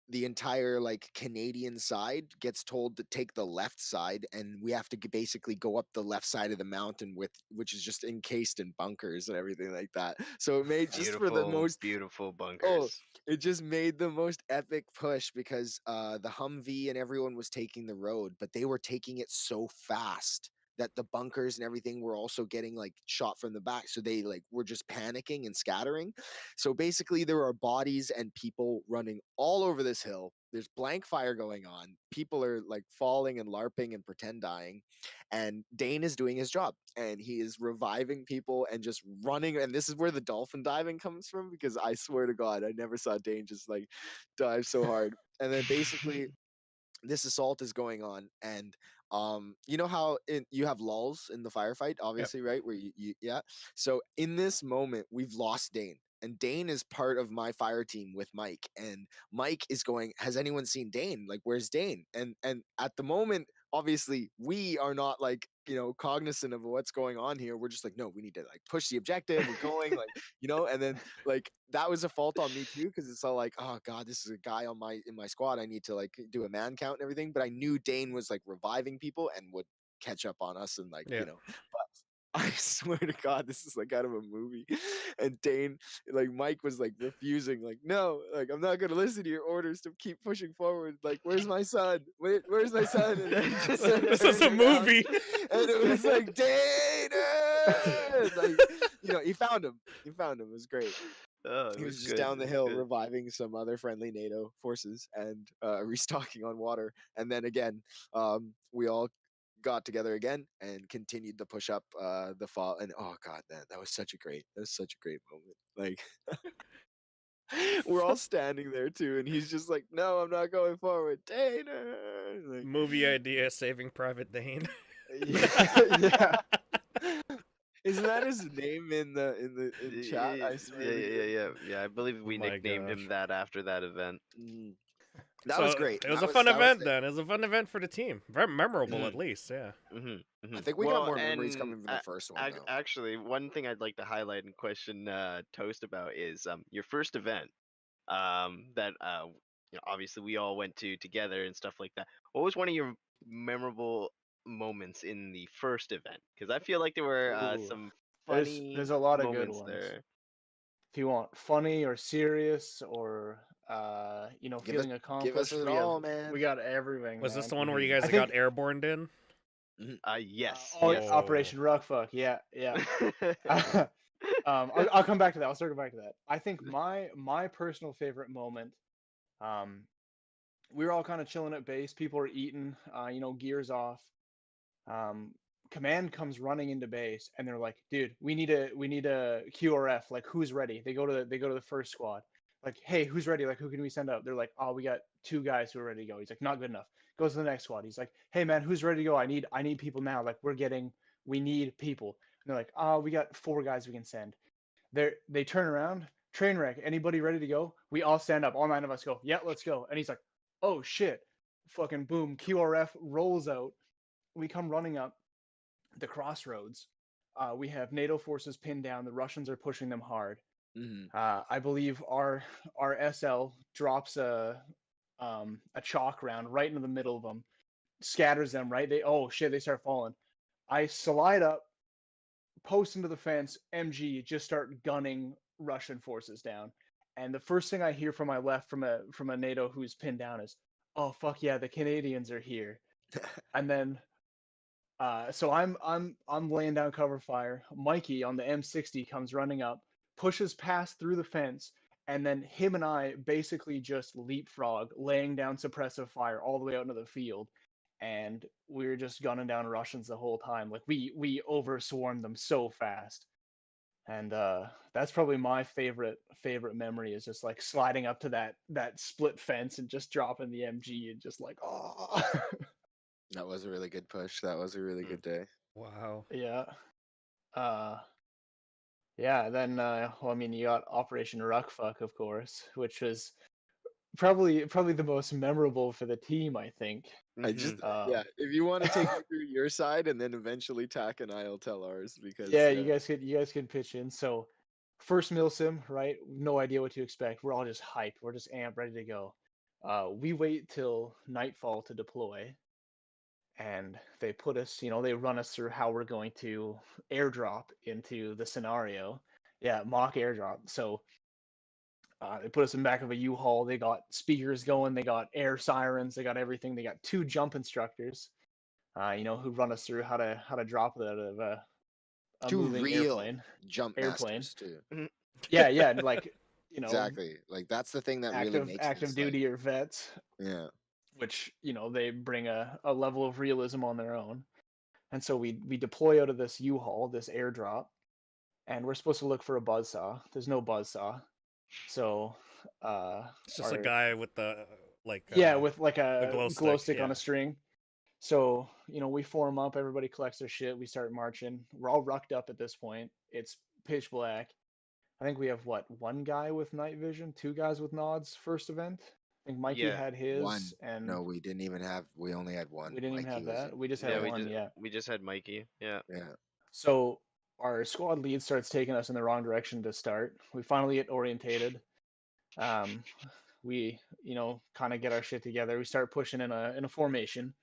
the entire like Canadian side gets told to take the left side, and we have to basically go up the left side of the mountain which is just encased in bunkers and everything like that. So it made just for the most beautiful oh, bunkers. it just made the most epic push because the Humvee and everyone was taking the road, but they were taking it so fast that the bunkers and everything were also getting like shot from the back. So they like were just panicking and scattering. So basically there are bodies and people running all over this hill. There's blank fire going on. People are like falling and LARPing and pretend dying. And Dane is doing his job and he is reviving people and just running. And this is where the dolphin diving comes from, because I swear to God, I never saw Dane just like dive so hard. And then basically this assault is going on, and you know how you have lulls in the firefight, Yep. obviously, right, where you yeah. So in this moment we've lost Dane, and Dane is part of my fire team with Mike, and Mike is going, has anyone seen Dane? Like, where's Dane? And at the moment, obviously we are not like, cognizant of what's going on here. We're just like, no, we need to like push the objective, we're going, like, and then like that was a fault on me too, because it's all like, oh God, this is a guy in my squad, I need to like do a man count and everything. But I knew Dane was like reviving people and would catch up on us, and like, Yeah. but I swear to God, this is like out of a movie. And Dane, like Mike was like refusing, like, no, like I'm not gonna listen to your orders to keep pushing forward. Like, where's my son? Where's my son? And then he just started This is a turning around, movie. and it was like, Dane! Like, he found him. He found him. It was great. Oh, it He was was just good. down It the was hill good. reviving some other friendly NATO forces and restocking on water. And then again, we all got together again and continued to push up the fall. And oh God, that was such a great moment. Like, we're all standing there too, and he's just like, no, I'm not going forward, Dana. Like, Movie idea: Saving Private Dane. yeah. isn't that his name in chat? I swear to God. Yeah. I believe we My nicknamed him gosh. that after that event. Mm. That So was great. it was That a fun that was event it. then. It was a fun event for the team. Very memorable, at least. Yeah. I think we got more memories coming from the first one now. Actually, one thing I'd like to highlight and question Toast about is your first event. That obviously we all went to together and stuff like that. What was one of your memorable moments in the first event? Because I feel like there were Ooh. some There's funny a lot of good moments ones. there. If you want funny or serious or feeling Give accomplished, us it all, man. we got everything. Was this man. the one where you guys I got think airborne in? Yes, yes. Operation Ruckfuck. Yeah. I'll come back to that. I'll circle back to that. I think my personal favorite moment, we were all kind of chilling at base. People are eating, gears off. Command comes running into base, and they're like, "Dude, we need a QRF. Like, who's ready?" They go to the first squad. Like, "Hey, who's ready? Like, who can we send up?" They're like, "Oh, we got 2 guys who are ready to go." He's like, "Not good enough." Goes to the next squad. He's like, "Hey, man, who's ready to go? I need people now. Like, we need people." And they're like, "Oh, we got 4 guys we can send." They turn around. Trainwreck. Anybody ready to go? We all stand up. All 9 of us go. Yeah, let's go. And he's like, "Oh shit!" Fucking boom. QRF rolls out. We come running up the crossroads. We have NATO forces pinned down. The Russians are pushing them hard. I believe our SL drops a chalk round right into the middle of them, scatters them. Right, they start falling. I slide up, post into the fence, MG, just start gunning Russian forces down. And the first thing I hear from my left from a NATO who's pinned down is, "Oh fuck yeah, the Canadians are here." And then so I'm laying down cover fire. Mikey on the M60 comes running up, pushes past through the fence, and then him and I basically just leapfrog, laying down suppressive fire all the way out into the field, and we were just gunning down Russians the whole time. Like we overswarmed them so fast. And that's probably my favorite memory, is just like sliding up to that split fence and just dropping the MG and just like, oh. That was a really good push. That was a really good day. Wow. Yeah. Yeah, then well, I mean, you got Operation Ruckfuck, of course, which was probably the most memorable for the team, I think. I just Um, if you want to take me through your side, and then eventually Tack and I'll tell ours, because yeah, you guys could pitch in. So first milsim, right? No idea what to expect. We're all just hyped. We're just amped, ready to go. We wait till nightfall to deploy, and they put us, they run us through how we're going to airdrop into the scenario. Yeah, mock airdrop. So they put us in the back of a U-Haul. They got speakers going. They got air sirens. They got everything. They got 2 jump instructors, who run us through how to drop it out of a 2 moving real airplane. jump masters too. Yeah, and like, Exactly. Like that's the thing that really makes active this, duty or vets, yeah. which they bring a level of realism on their own. And so we deploy out of this U-Haul, this airdrop, and we're supposed to look for a buzzsaw. There's no buzzsaw, so It's just a guy with the with like the a glow stick yeah. on a string. So we form up, everybody collects their shit, we start marching. We're all rucked up at this point. It's pitch black. I think we have one guy with night vision, 2 guys with nods. First event, I think Mikey Yeah. had his, 1. and No, we didn't even have. We only had 1. we didn't even Mikey have was that. We just Yeah, had one. Yeah. we just had Mikey. Yeah. Yeah. So our squad lead starts taking us in the wrong direction to start. We finally get orientated. We kind of get our shit together. We start pushing in a formation,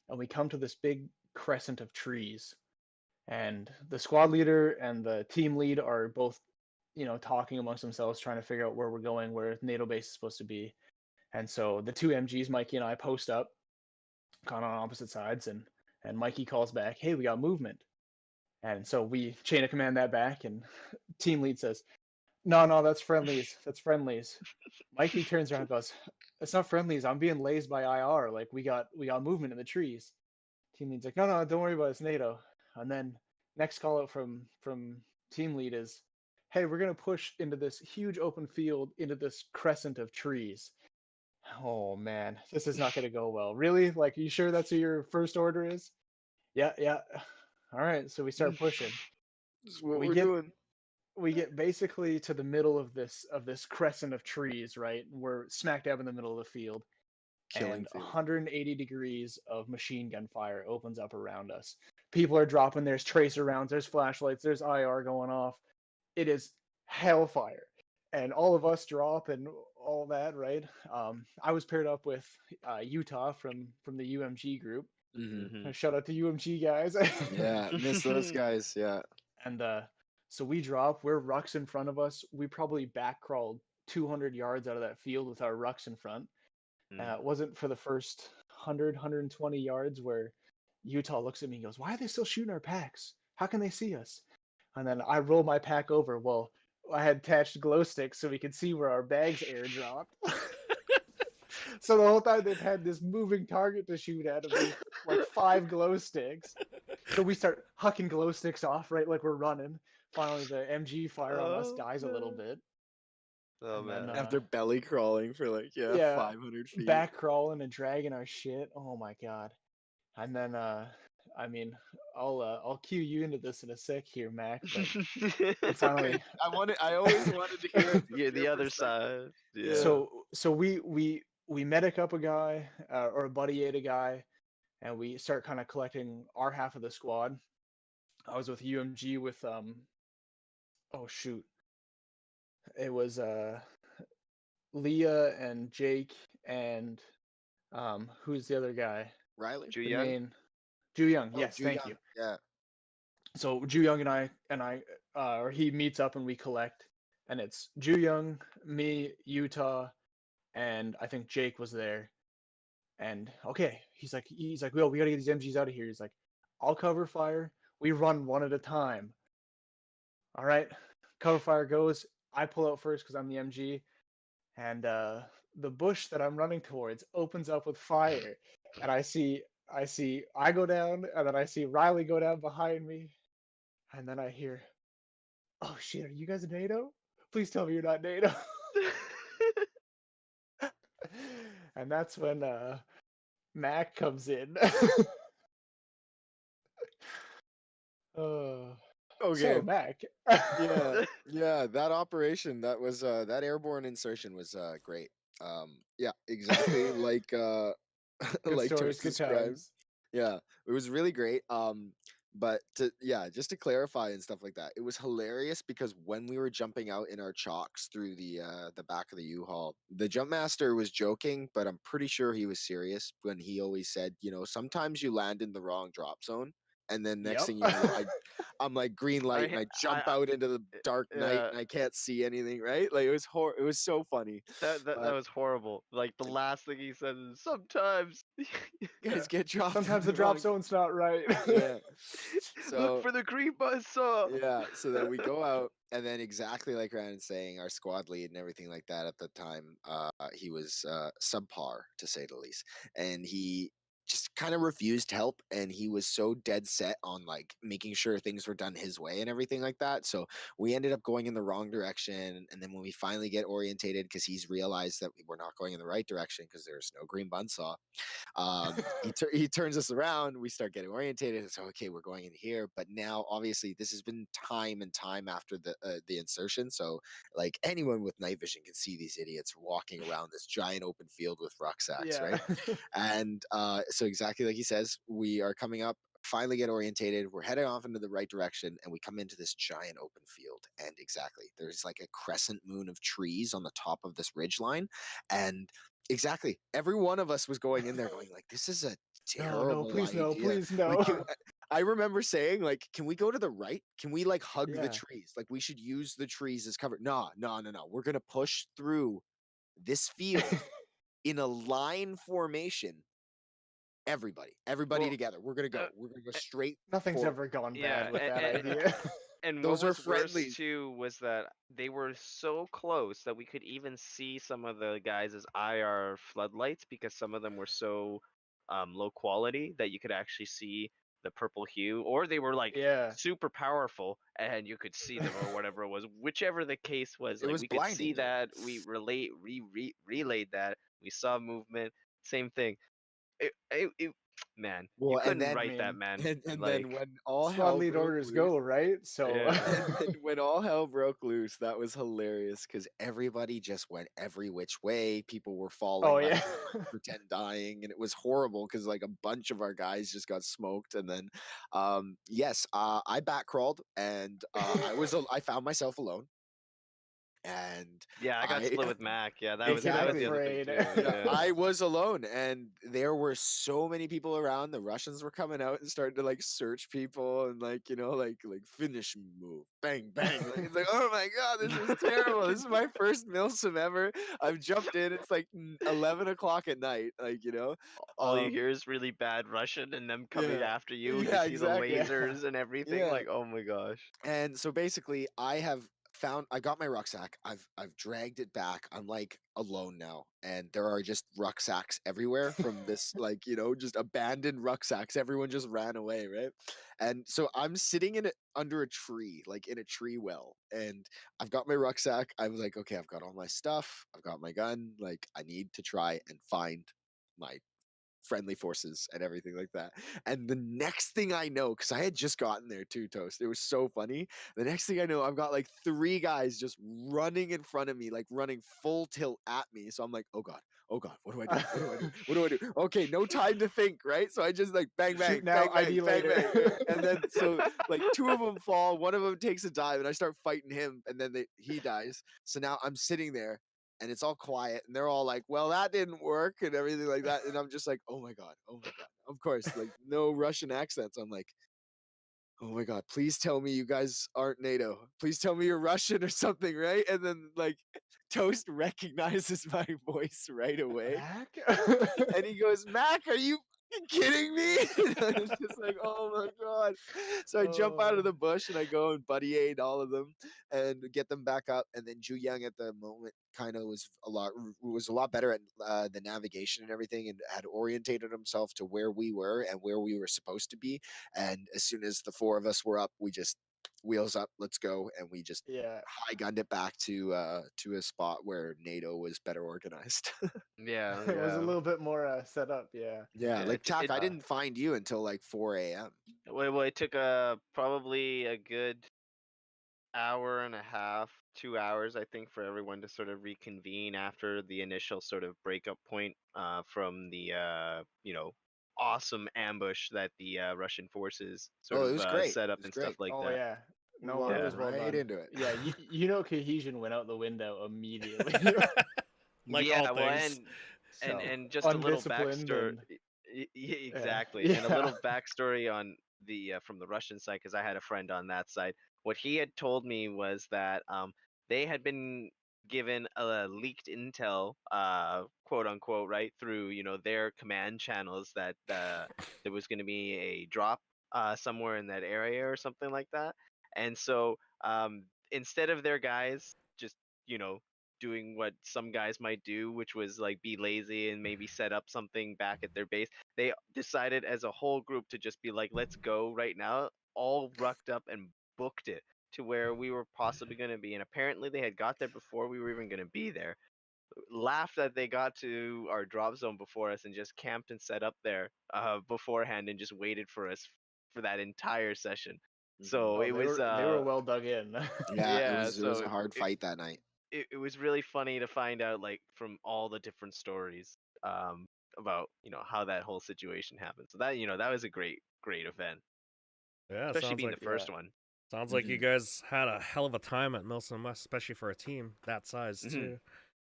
and we come to this big crescent of trees. And the squad leader and the team lead are both, talking amongst themselves, trying to figure out where we're going, where NATO base is supposed to be. And so the 2 MGs, Mikey and I, post up, kind of on opposite sides, and Mikey calls back, "Hey, we got movement." And so we chain of command that back, and team lead says, No, that's friendlies. That's friendlies." Mikey turns around and goes, "It's not friendlies. I'm being lazed by IR. Like we got movement in the trees." Team lead's like, No, don't worry about it. It's NATO." And then next call out from team lead is, "Hey, we're gonna push into this huge open field, into this crescent of trees." Oh man, this is not gonna go well. Really? Like, you sure that's who your first order is? Yeah, yeah. All right, so we start pushing. This is what We we're get doing. we get basically to the middle of this crescent of trees, right? We're smack dab in the middle of the field, Killing and field. 180 degrees of machine gun fire opens up around us. People are dropping. There's tracer rounds. There's flashlights. There's IR going off. It is hellfire, and all of us drop and all that, right? I was paired up with Utah from the UMG group. Mm-hmm. Shout out to UMG guys. Yeah, miss those guys. Yeah. And so we drop. We're rucks in front of us. We probably back crawled 200 yards out of that field with our rucks in front. It wasn't for the first 120 yards where Utah looks at me and goes, "Why are they still shooting our packs? How can they see us?" And then I roll my pack over. Well, I had attached glow sticks so we could see where our bags airdropped. So the whole time they've had this moving target to shoot at of these like 5 glow sticks. So we start hucking glow sticks off, right? Like we're running. Finally, the MG fire on us dies a little bit. Oh And man. then, After belly crawling for like 500 feet. back crawling and dragging our shit. Oh my god. And then I mean, I'll cue you into this in a sec here, Mac. But finally, I always wanted to hear it. You're the other side. Yeah. so we medic up a guy, or a buddy aid a guy, and we start kind of collecting our half of the squad. I was with UMG with oh shoot, it was Leah and Jake and who's the other guy? Riley? Ju The Young? main Ju Young. Oh, Yes, Ju thank Young. you. Yeah. So Ju Young and I or he meets up and we collect, and it's Ju Young, me, Utah, and I think Jake was there. And okay, he's like, "Well, we gotta get these MGs out of here." He's like, "I'll cover fire. We run one at a time." All right, cover fire goes. I pull out first because I'm the MG, and the bush that I'm running towards opens up with fire, and I go down, and then I see Riley go down behind me, and then I hear, oh shit, are you guys NATO? Please tell me you're not NATO. And that's when Mac comes in. uh, Okay. so Mac. Yeah, that operation, that was that airborne insertion was great. Yeah, exactly like Good like stories, Toast good described. times. Yeah, it was really great. But just to clarify and stuff like that, it was hilarious because when we were jumping out in our chocks through the back of the U-Haul, the jump master was joking, but I'm pretty sure he was serious when he always said, sometimes you land in the wrong drop zone, and then next Yep. thing you know, I'm like green light and I jump I out into the dark night and I can't see anything, right? Like it was so funny. that But was horrible. Like the last thing he said is sometimes you guys get dropped in Sometimes the the drop wrong. zone's not right. Yeah. look So for the green buzzsaw. yeah, so then we go out, and then exactly like Rannon's saying, our squad lead and everything like that at the time, he was subpar to say the least, and he just kind of refused help, and he was so dead set on like making sure things were done his way and everything like that. So we ended up going in the wrong direction, and then when we finally get orientated, because he's realized that we were not going in the right direction because there's no green buzzsaw, he turns us around. We start getting orientated. So okay, we're going in here. But now, obviously, this has been time and time after the insertion. So like anyone with night vision can see these idiots walking around this giant open field with rucksacks, Yeah. right? And so exactly like he says, we are coming up. Finally get orientated. We're heading off into the right direction, and we come into this giant open field. And exactly, there's like a crescent moon of trees on the top of this ridge line, and exactly. Every one of us was going in there going like, this is a No, terrible please no, idea. please no. Like, I remember saying like, can we go to the right? Can we like hug the Yeah. trees? Like we should use the trees as cover. No. We're going to push through this field in a line formation. Everybody Well, together. We're going to go. We're going to go straight Nothing's forward. ever gone yeah, bad with that idea. and Those what are was worse friendlies. too was that they were so close that we could even see some of the guys' IR floodlights because some of them were so low quality that you could actually see the purple hue, or they were like Yeah. super powerful and you could see them or whatever it was. Whichever the case was, It like was we could see blinding, yeah. that, we relayed that, we saw movement, same thing. Man, you Well, and couldn't then I write that, mean, man. and then Like, when all squad hell lead broke orders loose, go, right? So yeah. and when all hell broke loose, that was hilarious because everybody just went every which way. People were falling oh left yeah. and right, pretend dying, and it was horrible because like a bunch of our guys just got smoked. And then, yes, I back crawled, and I found myself alone, and Yeah, I got I split with Mac. Yeah, that was You're exactly. the other thing afraid. too. Yeah, Yeah. I was alone, and there were so many people around. The Russians were coming out and starting to like search people and like like finish move, bang bang. Like, it's like, oh my god, this is terrible. This is my first milsim ever. I've jumped in. It's like 11 o'clock at night. Like All you hear is really bad Russian and them coming yeah, after you. You yeah, see the exactly. Yeah. lasers and everything. Yeah, Like, oh my gosh. and so basically I got my rucksack. I've dragged it back. I'm like alone now, and there are just rucksacks everywhere from this like just abandoned rucksacks. Everyone just ran away, right? And so I'm sitting in it under a tree, like in a tree well, and I've got my rucksack. I was like, okay, I've got all my stuff. I've got my gun. Like I need to try and find my friendly forces and everything like that. And the next thing I know, because I had just gotten there too, Toast, it was so funny. The next thing I know, I've got like 3 guys just running in front of me, like running full tilt at me. So I'm like, oh God, what do I do? What do I do? What do I do? Okay, no time to think, right? So I just like bang, Shoot bang, now, bang, bang, ID bang, later. bang. And then so like 2 of them fall, one of them takes a dive, and I start fighting him, and then he dies. So now I'm sitting there and it's all quiet and they're all like, well, that didn't work and everything like that. And I'm just like, oh my God. Of course, like no Russian accents. I'm like, oh my God, please tell me you guys aren't NATO. Please tell me you're Russian or something, right? And then like Toast recognizes my voice right away. Mac? And he goes, Mac, are you kidding me? And it's just like, oh my God. So I jump out of the bush and I go and buddy aid all of them and get them back up. And then Ju Young at the moment kind of was a lot better at the navigation and everything, and had orientated himself to where we were and where we were supposed to be. And as soon as the 4 of us were up, we just wheels up, let's go, and we just Yeah. high gunned it back to a spot where NATO was better organized. Yeah, It was a yeah. little bit more set up. Yeah. Yeah, Yeah, like Tack, I Uh, didn't find you until like 4 a.m. well, it took probably a good hour and a half, 2 hours, I think, for everyone to sort of reconvene after the initial sort of breakup point from the awesome ambush that the Russian forces sort Oh, it of was great. set It up was and stuff great. like oh that. yeah. We No, it wandered was well right done. into it. Yeah, cohesion went out the window immediately. Like Yeah, all well, things. and So just a little undisciplined backstory. and Exactly, and a yeah. little backstory on the from the Russian side because I had a friend on that side. What he had told me was that they had been given a leaked intel, quote unquote, right through their command channels that there was going to be a drop somewhere in that area or something like that, and so instead of their guys just you know doing what some guys might do, which was like be lazy and maybe set up something back at their base. They decided as a whole group to just be like, let's go right now, all rucked up and booked it to where we were possibly going to be. And apparently they had got there before we were even going to be there. Laughed that they got to our drop zone before us and just camped and set up there beforehand and just waited for us for that entire session. Mhm. So Oh, it was they were well dug in. Yeah, yeah, it was so a hard fight that night. it was really funny to find out like from all the different stories about how that whole situation happened. So that that was a great event, Yeah, especially sounds being like the first one. sounds like you Mhm. guys had a hell of a time at Milson West, especially for a team that size Hmm. too.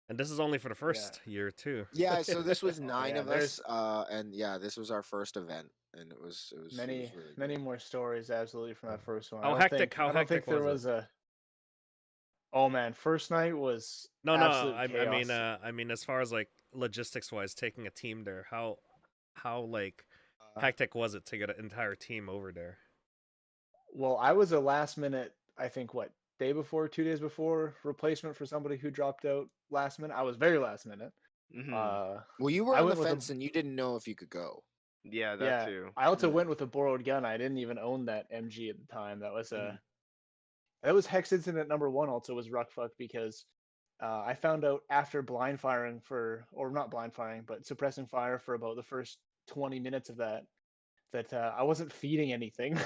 And this is only for the Yeah. first year too. Yeah, so this was Oh 9 yeah. of us, There's and yeah, this was our first event, and it was really many great. more stories absolutely from that first one. How hectic? How I don't think hectic there was it? was a. Oh man, first night was No, no. absolute chaos. I mean, as far as like logistics wise, taking a team there, how like Uh, hectic was it to get an entire team over there? well, I was a last minute. I think what day before, 2 days before replacement for somebody who dropped out last minute. I was very last minute. Hmm. Uh, Well, you were I on the went with a fence and you didn't know if you could go. Yeah, that yeah. too. I also Yeah. went with a borrowed gun. I didn't even own that MG at the time. Mhm. That was Hex Incident number one. Also was Ruckfuck because I found out after blind firing or not blind firing, but suppressing fire for about the first 20 minutes of that I wasn't feeding anything.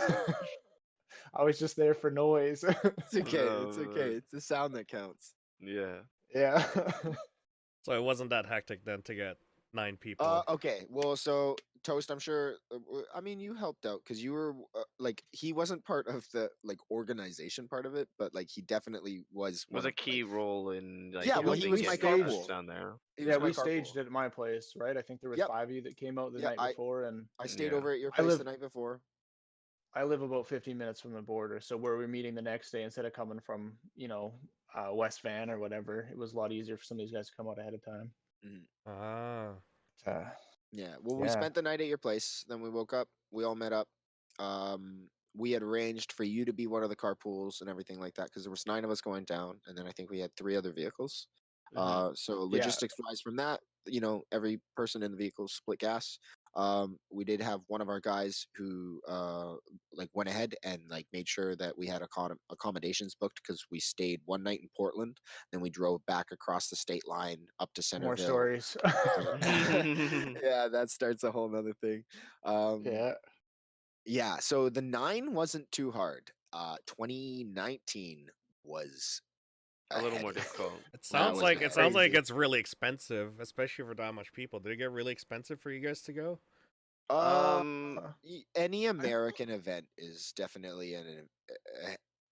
I was just there for noise. It's okay. It's okay. Uh, It's the sound that counts. yeah. Yeah. So it wasn't that hectic then to get 9 people. Okay. Well, so Toast, I'm sure. I mean, you helped out because you were like he wasn't part of the like organization part of it, but like he definitely was Was one a of like key role in like yeah. Well, he helping was we my get guys staged. carpool. down there. He Yeah, was my we carpool. staged it at my place, right? I think there was Yep. 5 of you that came out the Yeah. night before, and I stayed Yeah. over at your I place the live night before. I live about 15 minutes from the border, so where we're meeting the next day instead of coming from West Van or whatever, it was a lot easier for some of these guys to come out ahead of time. Mhm. Ah. Uh, Yeah. Well, we yeah. spent the night at your place. Then we woke up. We all met up. We had arranged for you to be one of the carpools and everything like that because there was 9 of us going down, and then I think we had 3 other vehicles. Hmm. So Yeah. logistics wise, from that, every person in the vehicle split gas. We did have one of our guys who like went ahead and like made sure that we had accommodations booked because we stayed one night in Portland, then we drove back across the state line up to More Centerville. stories. So yeah, that starts a whole nother thing. Um, Yeah. yeah, so the 9 wasn't too hard. 2019 was A a little more heavy. difficult. It That sounds was Hmm. a like heavy. it gets really expensive, especially for that much people. Did it get really expensive for you guys to go? Uh, Um. any I American event is definitely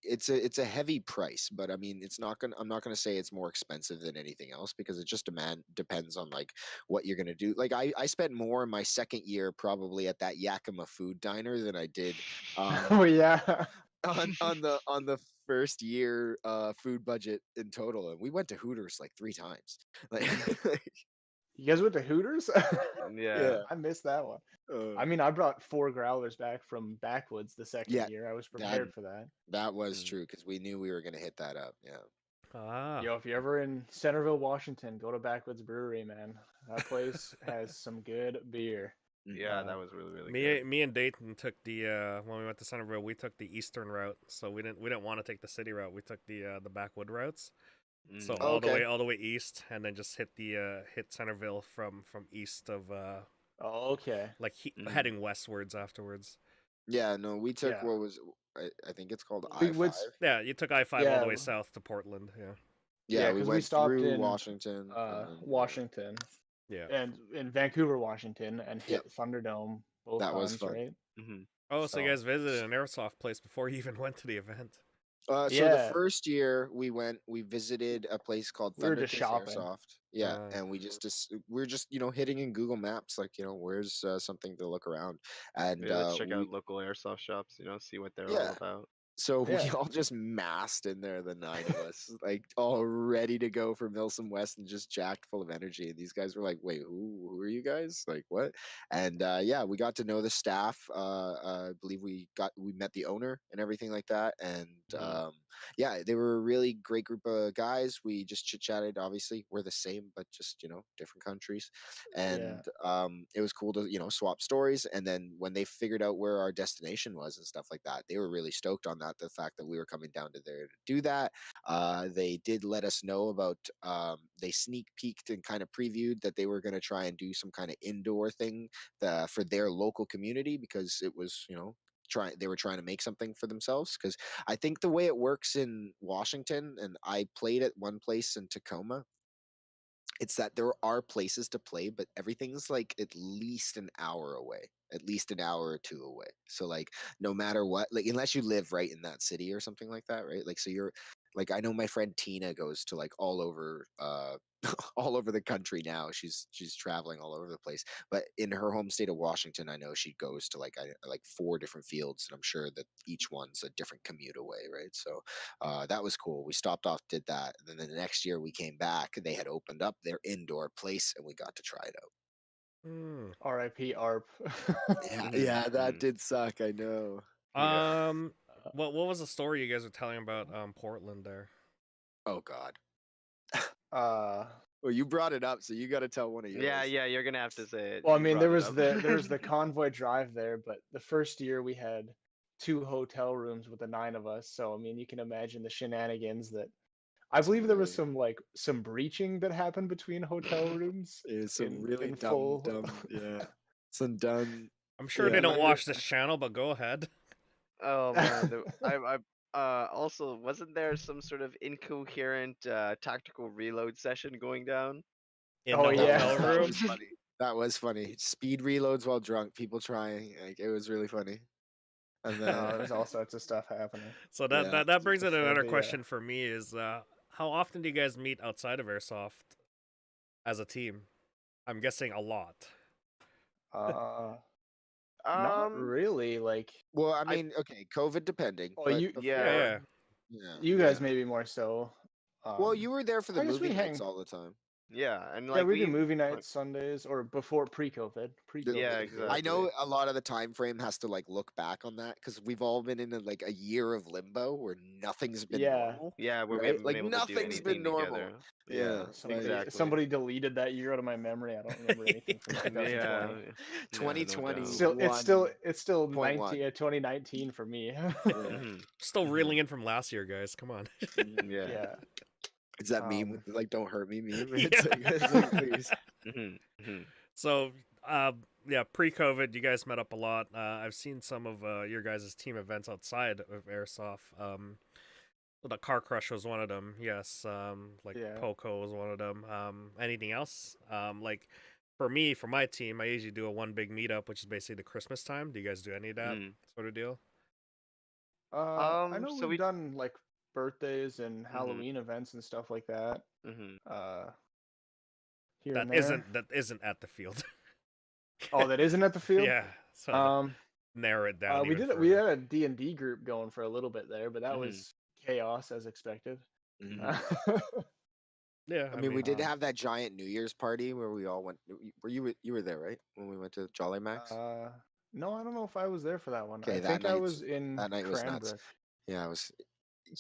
it's a heavy price, but I mean I'm not gonna say it's more expensive than anything else because it just depends on like what you're gonna do. Like I spent more in my second year probably at that Yakima food diner than I did Oh yeah. on the first year food budget in total, and we went to Hooters like 3 times. Like, You guys went to Hooters? Yeah. yeah. I missed that one. Uh, I mean, I brought 4 growlers back from Backwoods the second yeah, year. I was that prepared for that. that was Mm. true because we knew we were gonna hit that up. Yeah. Ah. Yo, if you're ever in Centerville, Washington, go to Backwoods Brewery, man. That place has some good beer. Yeah, that Uh, was really Me, good. me and Dayton took the when we went to Centerville, we took the eastern route. So we didn't want to take the city route. We took the backwood routes. So Mm. Oh, okay. all the way east, and then just hit Centerville from east of okay. like Mhm. heading westwards afterwards. Yeah, no, we took Yeah. what was I think it's called We I-5. would. Yeah, you took I-5 all the Yeah. way south to Portland. Yeah, Yeah, Yeah, we because we went stopped through in Washington and then Washington yeah. and in Vancouver, Washington, and yep, hit Thunderdome both that was times, fun. right? Mhm. Oh, so you So guys visited an airsoft place before you even went to the event? So the yeah, first year we visited a place called we were just Thunderkiss shopping. Airsoft. Yeah, Uh, and we're just hitting in Google Maps like where's something to look around, and Yeah, let's check we out local airsoft shops. See what they're all yeah. about. So we Yeah. all just massed in there, the 9 of us, like all ready to go for Milsom West and just jacked full of energy. And these guys were like, "Wait, who are you guys? Like what?" And yeah, we got to know the staff. I believe we met the owner and everything like that. And Mhm. yeah, they were a really great group of guys. We just chit chatted. Obviously, we're the same, but just different countries. Yeah. And it was cool to swap stories. And then when they figured out where our destination was and stuff like that, they were really stoked on that, the fact that we were coming down to there to do that. They did let us know about they sneak peeked and kind of previewed that they were going to try and do some kind of indoor thing for their local community, because it was they were trying to make something for themselves. Because I think the way it works in Washington, and I played at one place in Tacoma, it's that there are places to play, but everything's like at least an hour away, at least an hour or two away. So like no matter what, like unless you live right in that city or something like that, right? Like so you're like, I know my friend Tina goes to like all over all over the country now. She's traveling all over the place. But in her home state of Washington, I know she goes to like 4 different fields, and I'm sure that each one's a different commute away, right? So that was cool. We stopped off, did that, and then the next year we came back. They had opened up their indoor place, and we got to try it out. hmm. R.I.P. ARP. Yeah, Mhm. yeah, that Mhm. did suck. I know. Yeah. What was the story you guys were telling about Portland there? Oh God. uh, Well, you brought it up, so you got to tell one of Yeah, yours. yeah. You're gonna have to say it. well, I You mean, brought it up. there was the convoy drive there, but the first year we had 2 hotel rooms with the 9 of us. So I mean, you can imagine the shenanigans that I Some believe there was really, some breaching that happened between hotel rooms it was some really in dumb, full. dumb, yeah, some dumb, I'm sure they yeah. don't watch this channel, but go ahead. Oh man, also wasn't there some sort of incoherent tactical reload session going down? In Oh the That yeah. hotel was that room. was funny. That was funny. Speed reloads while drunk, people trying. Like it was really funny. And No, then there was all sorts of stuff happening So that, yeah, that that brings for in sure. another But yeah, question for me is how often do you guys meet outside of airsoft as a team? I'm guessing a lot. uh, not Um, really. Like, well, I I mean, okay, COVID depending, oh, but Yeah, yeah, before, yeah. yeah, you yeah. guys maybe more so. Well, you were there for the I guess movie we nights hang. all the time. yeah, and Yeah, like we do we, movie like, nights Sundays or before pre-COVID. The- yeah, Pre-COVID we did. I exactly. know a lot of the time frame has to like look back on that, because we've all been in like a year of limbo where nothing's been Yeah, normal, Yeah, where we right? haven't been Like able to do nothing's anything been normal. together. Yeah, Yeah, like exactly. somebody deleted that year out of my memory. I don't remember anything from Yeah, 2020. yeah, no doubt. It's still 2021. 2019 for me. Yeah. Hmm. Still Hmm. reeling in from last year, guys. Come on. Mhm. Yeah. Yeah. It's that meme with Um. like "Don't hurt me" meme. Yeah. It's like please. Hmm. Hmm. So, yeah, pre-COVID, you guys met up a lot. I've seen some of your guys' team events outside of airsoft. The Car Crush was one of them. Yes. Like Yeah. Poco was one of them. Anything else? Like for me, for my team, I usually do a one big meetup, which is basically the Christmas time. Do you guys do any of that Mm. sort of deal? I know So we've we. done like birthdays and Hmm. Halloween events and stuff like that. Hmm. Uh, here That and there. isn't at the field. Oh, that isn't at the field. Yeah. So Um. narrow it down We even did it. We further. had a D&D group going for a little bit there, but that Hmm. was chaos as expected. Mhm. Hmm. Yeah, I I mean, we mean, did have that giant New Year's party where we all went. Were you were there, right? When we went to Jolly Max. uh, no, I don't know if I was there for that one. I Okay, think I was in that night was nuts. Cranbrook, Yeah, it was.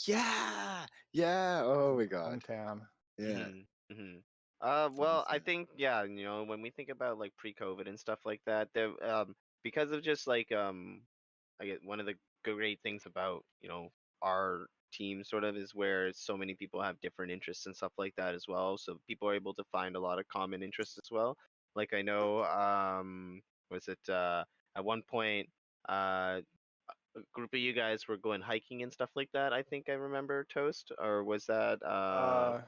Yeah, yeah. Oh my god. hometown. Yeah. Hmm. Hmm. Well, I think yeah, when we think about like pre-COVID and stuff like that, there because of just like I get one of the great things about our team sort of is where so many people have different interests and stuff like that as well. So people are able to find a lot of common interests as well. Like I know, was it at one point a group of you guys were going hiking and stuff like that. I think I remember Toast, or was that Uh,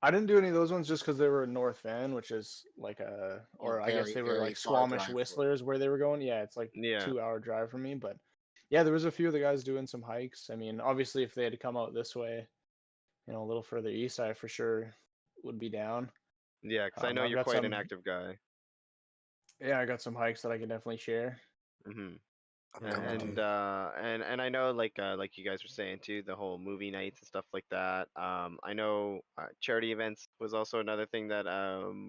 I didn't do any of those ones just because they were in North Van, which is like A or I guess very, they were very like far Squamish drive for Whistlers where they were going. Yeah, it's like yeah. 2 hour drive for me, but yeah, there was a few of the guys doing some hikes. I mean, obviously, if they had to come out this way, a little further east, I for sure would be down. Yeah, because I know I've you're got quite an some, active guy. yeah, I got some hikes that I can definitely share. hmm upcoming And team. I know like you guys were saying too, the whole movie nights and stuff like that. I know charity events was also another thing that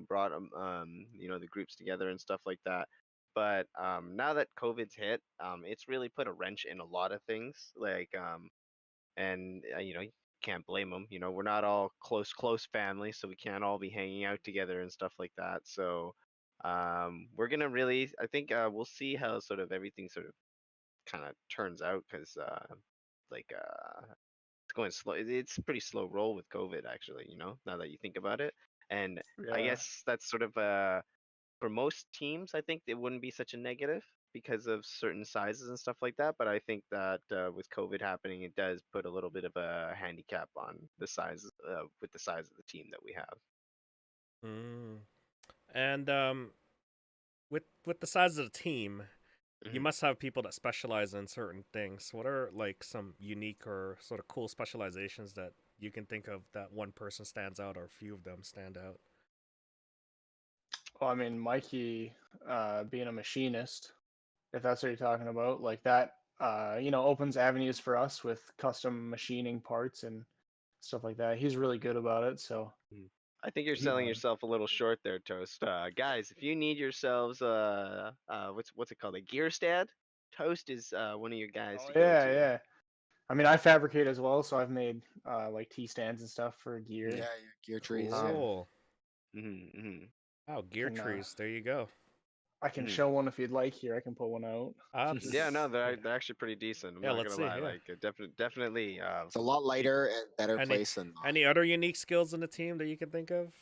brought the groups together and stuff like that. But now that COVID's hit, it's really put a wrench in a lot of things. Like and you can't blame them. We're not all close family, so we can't all be hanging out together and stuff like that. So we're gonna really, I think we'll see how sort of everything sort of kind of turns out because like it's going slow. It's a pretty slow roll with COVID actually, now that you think about it. And I Yeah. guess that's sort of for most teams, I think it wouldn't be such a negative because of certain sizes and stuff like that. But I think that with COVID happening, it does put a little bit of a handicap on the size with the size of the team that we have. Mm. And with the size of the team, you Mhm. must have people that specialize in certain things. What are like some unique or sort of cool specializations that you can think of that one person stands out or a few of them stand out? Well, I mean, Mikey, being a machinist, if that's what you're talking about, like that, opens avenues for us with custom machining parts and stuff like that. He's really good about it, so Mhm. I think you're he, selling yourself a little short there, Toast. Guys, if you need yourselves what's it called, a gear stand, Toast is one of your guys oh to go yeah, to. yeah. I mean, I fabricate as well, so I've made like T stands and stuff for Yeah, gear. your gear trees. Yeah. Um, Cool. Mm-hmm. Wow, gear can trees. There you go. I can Mm-hmm. show one if you'd like here. I can pull one out. Yeah, no, Yeah, they're actually pretty decent. I'm yeah. not Let's gonna see. lie. Yeah. Like, definitely. It's a lot Pe- lighter and better Any place than mine. any other unique skills in the team that you can think of?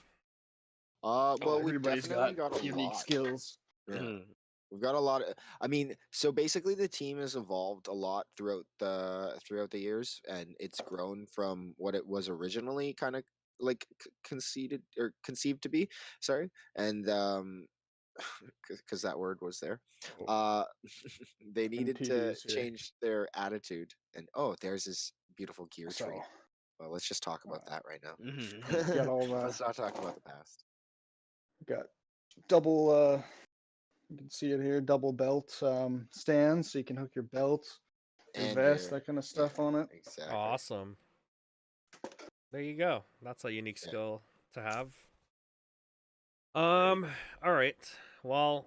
Well, we Everybody's definitely got got a unique lot. skills. Yeah. Mhm. We've got a lot of, I mean, so basically the team has evolved a lot throughout the years, and it's grown from what it was originally kind of like conceded or conceived to be. Sorry, and because that word was there, uh, they And needed to PBs here. change their attitude. And oh, there's this beautiful gear tree. So Well, let's just talk about uh, that right Mhm. got now. all the Let's not talk about the past. got double you can see it here, double belt stands, so you can hook your belt, your And vest, your that kind of yeah, stuff on it. exactly. Awesome. There you go. That's a unique Yeah. skill to have. All right. Well,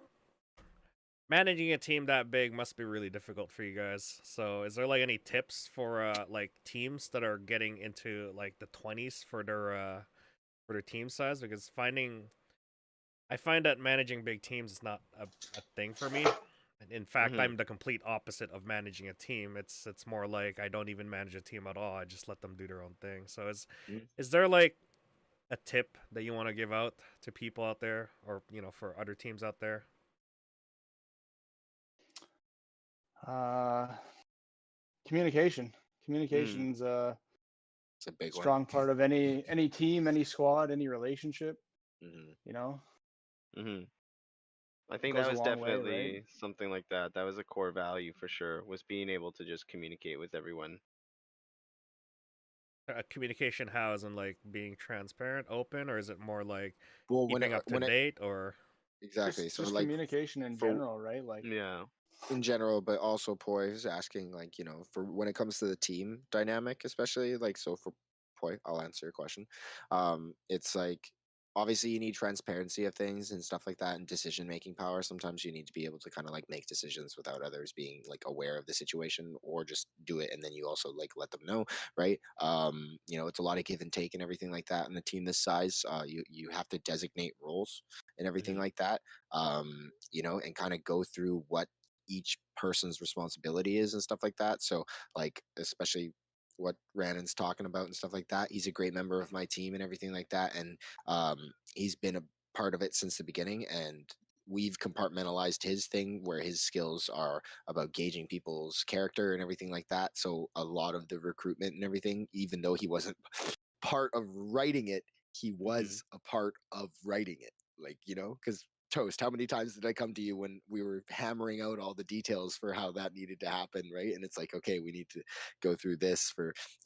managing a team that big must be really difficult for you guys. So, is there like any tips for like teams that are getting into like the 20s for their team size? Because I find that managing big teams is not a thing for me. In fact, Mhm. I'm the complete opposite of managing a team. It's more like I don't even manage a team at all. I just let them do their own thing. So Mm. is there like a tip that you want to give out to people out there, or for other teams out there? Uh, communication. Mhm. Communication's a It's a big one. strong part of any team, any squad, any relationship. Hmm. You know, Mhm. I it think that goes a was long way, right? definitely something like that. That was a core value for sure. Was being able to just communicate with everyone. Communication, how, is in like being transparent, open, or is it more like Well, keeping up to when it date, or exactly. So Just like communication in for general, right? Like, Yeah. in general, but also Poi is asking like for when it comes to the team dynamic, especially like so for Poi, I'll answer your question. It's like obviously you need transparency of things and stuff like that, and decision making power. Sometimes you need to be able to kind of like make decisions without others being like aware of the situation, or just do it and then you also like let them know, right? It's a lot of give and take and everything like that. In a team this size, you have to designate roles and everything Mhm. like that. And kind of go through what each person's responsibility is and stuff like that. So like especially what Rannon's talking about and stuff like that. He's a great member of my team and everything like that. And he's been a part of it since the beginning, and we've compartmentalized his thing where his skills are about gauging people's character and everything like that. So a lot of the recruitment and everything, even though he wasn't part of writing it, he Mhm. was a part of writing it. Like, because Toast, how many times did I come to you when we were hammering out all the details for how that needed to happen, right? And it's like, okay, we need to go through this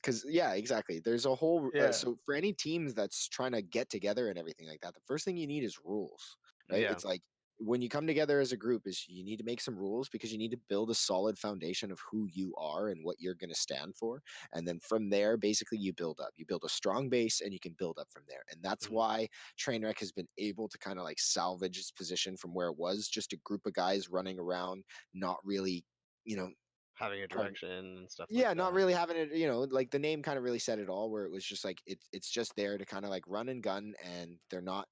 because yeah, exactly. There's a whole Yeah. so for any teams that's trying to get together and everything like that, the first thing you need is rules, right? Yeah. It's like when you come together as a group is you need to make some rules because you need to build a solid foundation of who you are and what you're going to stand for, and then from there basically you build up, you build a strong base and you can build up from there. And that's Mhm. why Trainwreck has been able to kind of like salvage its position from where it was just a group of guys running around, not really, you know Having a kind of, direction and stuff like yeah, not that. really having it, like the name kind of really said it all, where it was just like it's just there to kind of like run and gun, and they're not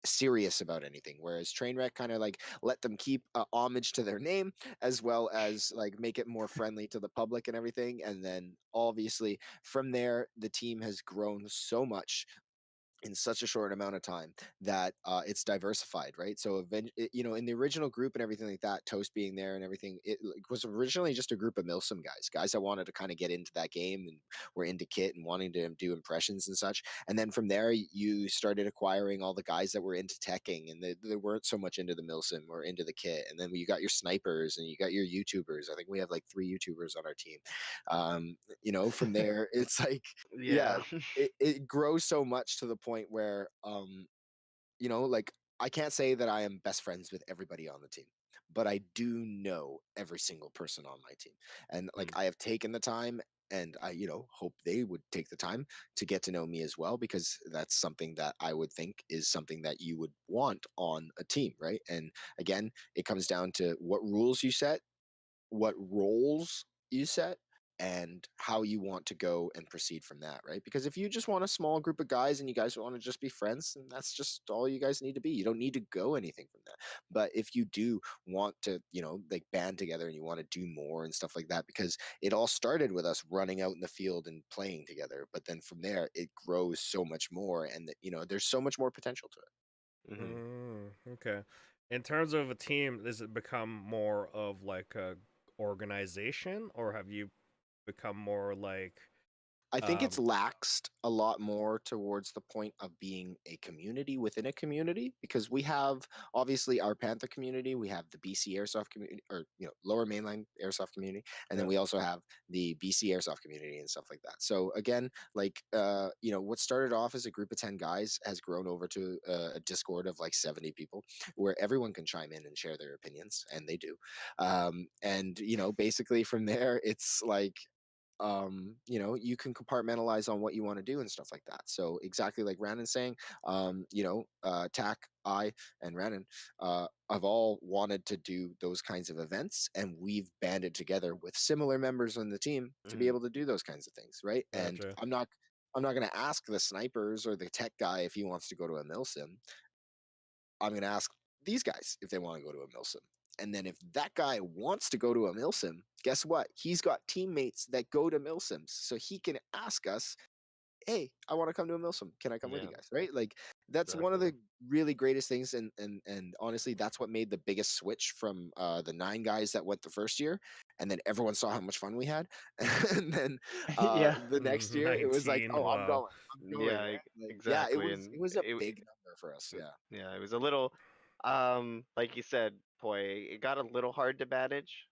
serious about anything, whereas Trainwreck kind of like let them keep homage to their name, as well as like make it more friendly to the public and everything. And then obviously from there the team has grown so much in such a short amount of time that it's diversified, right? So, in the original group and everything like that, Toast being there and everything, it like, was originally just a group of Milsim guys that wanted to kind of get into that game and were into kit and wanting to do impressions and such. And then from there, you started acquiring all the guys that were into teching and they weren't so much into the Milsim or into the kit. And then you got your snipers and you got your YouTubers. I think we have like 3 YouTubers on our team. From there, it's like, yeah, Yeah. it grows so much to the point where like I can't say that I am best friends with everybody on the team, but I do know every single person on my team. And like Mm. I have taken the time, and I hope they would take the time to get to know me as well, because that's something that I would think is something that you would want on a team, right? And again, it comes down to what rules you set, what roles you set, and how you want to go and proceed from that, right? Because if you just want a small group of guys and you guys want to just be friends, then that's just all you guys need to be. You don't need to go anything from that. But if you do want to, like band together and you want to do more and stuff like that, because it all started with us running out in the field and playing together, but then from there it grows so much more, and there's so much more potential to it. Mhm. Okay. In terms of a team, does it become more of like a organization, or have you become more like I think it's um laxed a lot more towards the point of being a community within a community, because we have obviously our Panther community, we have the BC Airsoft community, or Lower Mainland Airsoft community, and then yeah. we also have the BC Airsoft community and stuff like that. So again, like what started off as a group of 10 guys has grown over to a Discord of like 70 people, where everyone can chime in and share their opinions, and they do. And basically from there, it's like you can compartmentalize on what you want to do and stuff like that. So exactly like Rannon saying, Tack, I, and Rannon have all wanted to do those kinds of events, and we've banded together with similar members on the team to be Mhm. able to do those kinds of things, right? And Gotcha. I'm not going to ask the snipers or the tech guy if he wants to go to a milsim. I'm going to ask these guys if they want to go to a milsim. And then if that guy wants to go to a milsim, guess what? He's got teammates that go to milsims, so he can ask us, "Hey, I want to come to a milsim. Can I come with you Yeah. guys?" Right? Like that's one of Exactly. the really greatest things, and honestly, that's what made the biggest switch from the 9 guys that went the first year, and then everyone saw how much fun we had, and then Yeah. the next year it was like, 19. "Oh, Wow. I'm going, Yeah. man!" Like, yeah, it Exactly. was And it was a big number for us. Yeah. yeah, it was a little, like you said, Poi, it got a little hard to manage.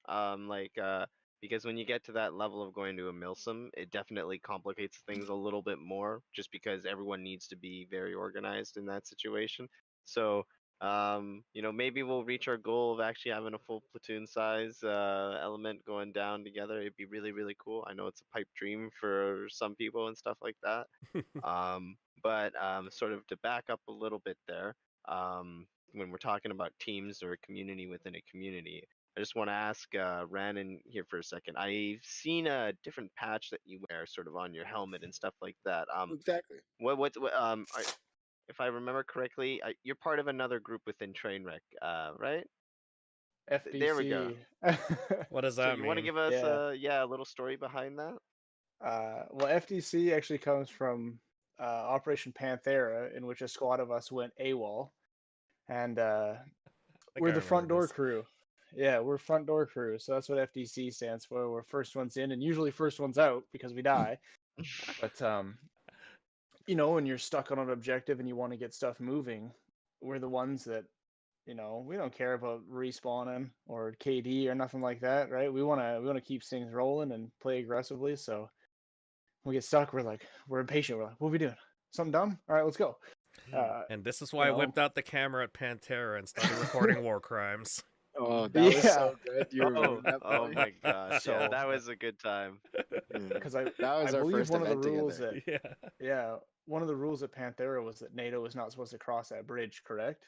Because when you get to that level of going to a milsim, it definitely complicates things a little bit more, just because everyone needs to be very organized in that situation. So, maybe we'll reach our goal of actually having a full platoon size element going down together. It'd be really, really cool. I know it's a pipe dream for some people and stuff like that. But sort of to back up a little bit there, when we're talking about teams or a community within a community, I just want to ask Rannon here for a second. I've seen a different patch that you wear, sort of on your helmet and stuff like that. Exactly. If I remember correctly, you're part of another group within Trainwreck, right? There we go. FDC. What does So that you want to mean? give us Yeah. a little story behind that? Well, FDC actually comes from Operation Panthera, in which a squad of us went AWOL, and I think we're I the front remember door this. crew. Yeah, we're front door crew, so that's what FDC stands for. We're first ones in, and usually first ones out because we die. But when you're stuck on an objective and you want to get stuff moving, we're the ones that, we don't care about respawning or KD or nothing like that, right? We wanna keep things rolling and play aggressively. So when we get stuck, we're impatient. We're like, what are we doing? Something dumb? All right, let's go. And this is You why I know, whipped out the camera at Pantera and started recording war crimes. Oh, that was yeah. so good. You Oh, remember that? oh Boy? my gosh, yeah, So- that was a good time. Because I That was our believe first one of the event rules together. that Yeah. one of the rules at Panthera was that NATO was not supposed to cross that bridge, correct?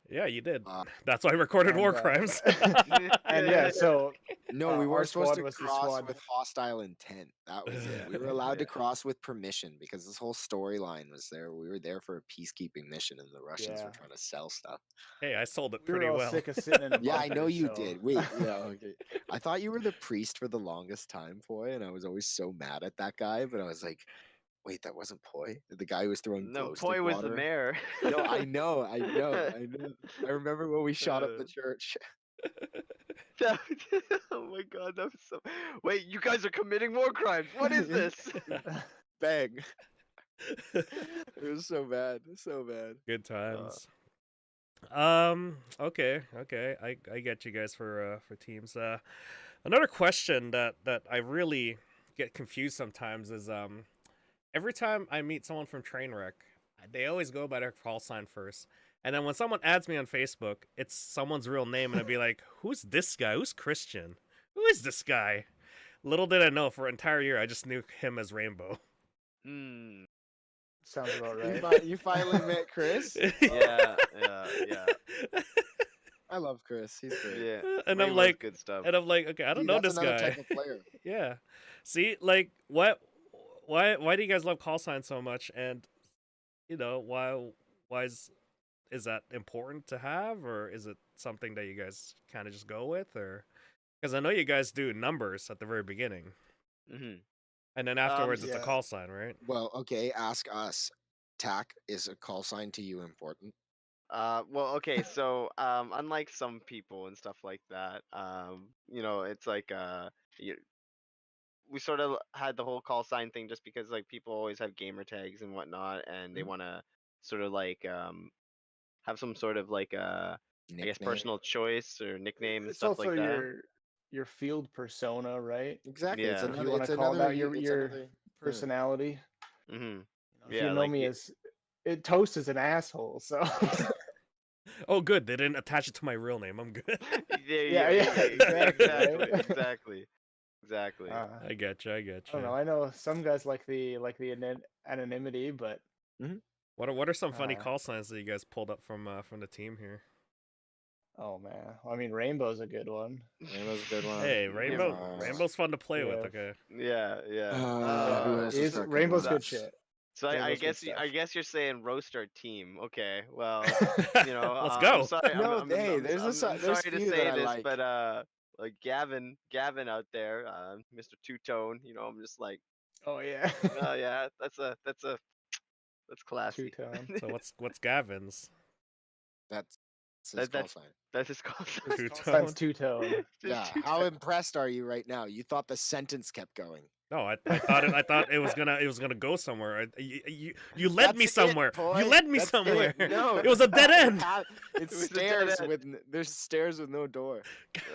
Yeah, you did. Uh, That's why I recorded war And, crimes. And yeah, so No, we our weren't supposed squad to was the cross squad. with hostile intent. That was it. We were allowed to cross with permission because this whole storyline was there. We were there for a peacekeeping mission, and the Russians were Yeah. trying to sell stuff. Hey, I sold it We were pretty all well. sick of sitting in a Yeah, I know bunker, you so- did. Wait, yeah, okay. I thought you were the priest for the longest time, Poi, and I was always so mad at that guy. But I was like, wait, that wasn't Poi. The guy who was throwing No, glow stick Poi was the water. mayor. No, I know. I remember when we shot up the church. Oh my god, that was so. Wait, you guys are committing war crimes. What is this? Bang. It was so bad. So bad. Good times. Okay. I get you guys for teams. Another question that I really get confused sometimes is every time I meet someone from Trainwreck, they always go by their call sign first. And then when someone adds me on Facebook, it's someone's real name, and I'd be like, who's this guy? Who's Christian? Who is this guy? Little did I know, for an entire year, I just knew him as Rainbow. Hmm. Sounds about right. You finally met Chris? Yeah. I love Chris. He's great. Yeah. And Rainbow's I'm like, good stuff. okay, I don't know That's this another guy. type of player. Yeah. See, like, why do you guys love call signs so much? And why is that important to have, or is it something that you guys kind of just go with, or because I know you guys do numbers at the very beginning, Mm-hmm. and then afterwards it's a yeah. call sign, right? Well, okay, ask us. TAC, is a call sign to you important? Well, okay, so unlike some people and stuff like that, it's like you, we sort of had the whole call sign thing just because like people always have gamer tags and whatnot, and they want to sort of like have some sort of like I guess Nickname? personal choice or nickname and It's stuff also like that. your field persona, right? Exactly. Yeah. It's If If another. you want It's to call another. that your it's your another- personality. Mm-hmm. If Yeah, you know like me you- as Toast is an asshole, so Oh, good, they didn't attach it to my real name. I'm good. Yeah, exactly. I get you. I don't know. I know some guys like the anonymity, but What are some funny Uh, call signs that you guys pulled up from the team here? oh man, I mean Rainbow's a good one. Rainbow's a good one. Hey, Rainbow- Rainbow's fun to play with. yeah. Okay. Yeah. Who else is fucking Rainbow's with good us? shit. So I Rainbow's good guess stuff. I guess you're saying roast our team. Okay, well, Let's I'm go. sorry. No, I'm there's sorry there's to few say that I this, like. but like Gavin out there, Mr. Two Tone. I'm just like, Oh yeah. oh yeah, that's classy. Two-tone. So what's Gavin's? That's his call That's sign. That's his call sign. Two-tone? Sounds two-tone. Yeah. How impressed are you right now? You thought the sentence kept going. No, I thought it was gonna go somewhere. You led me That's it, somewhere. boy. You led me That's it. somewhere. No, It was a dead end. It's was a dead stairs end. with there's stairs with no door.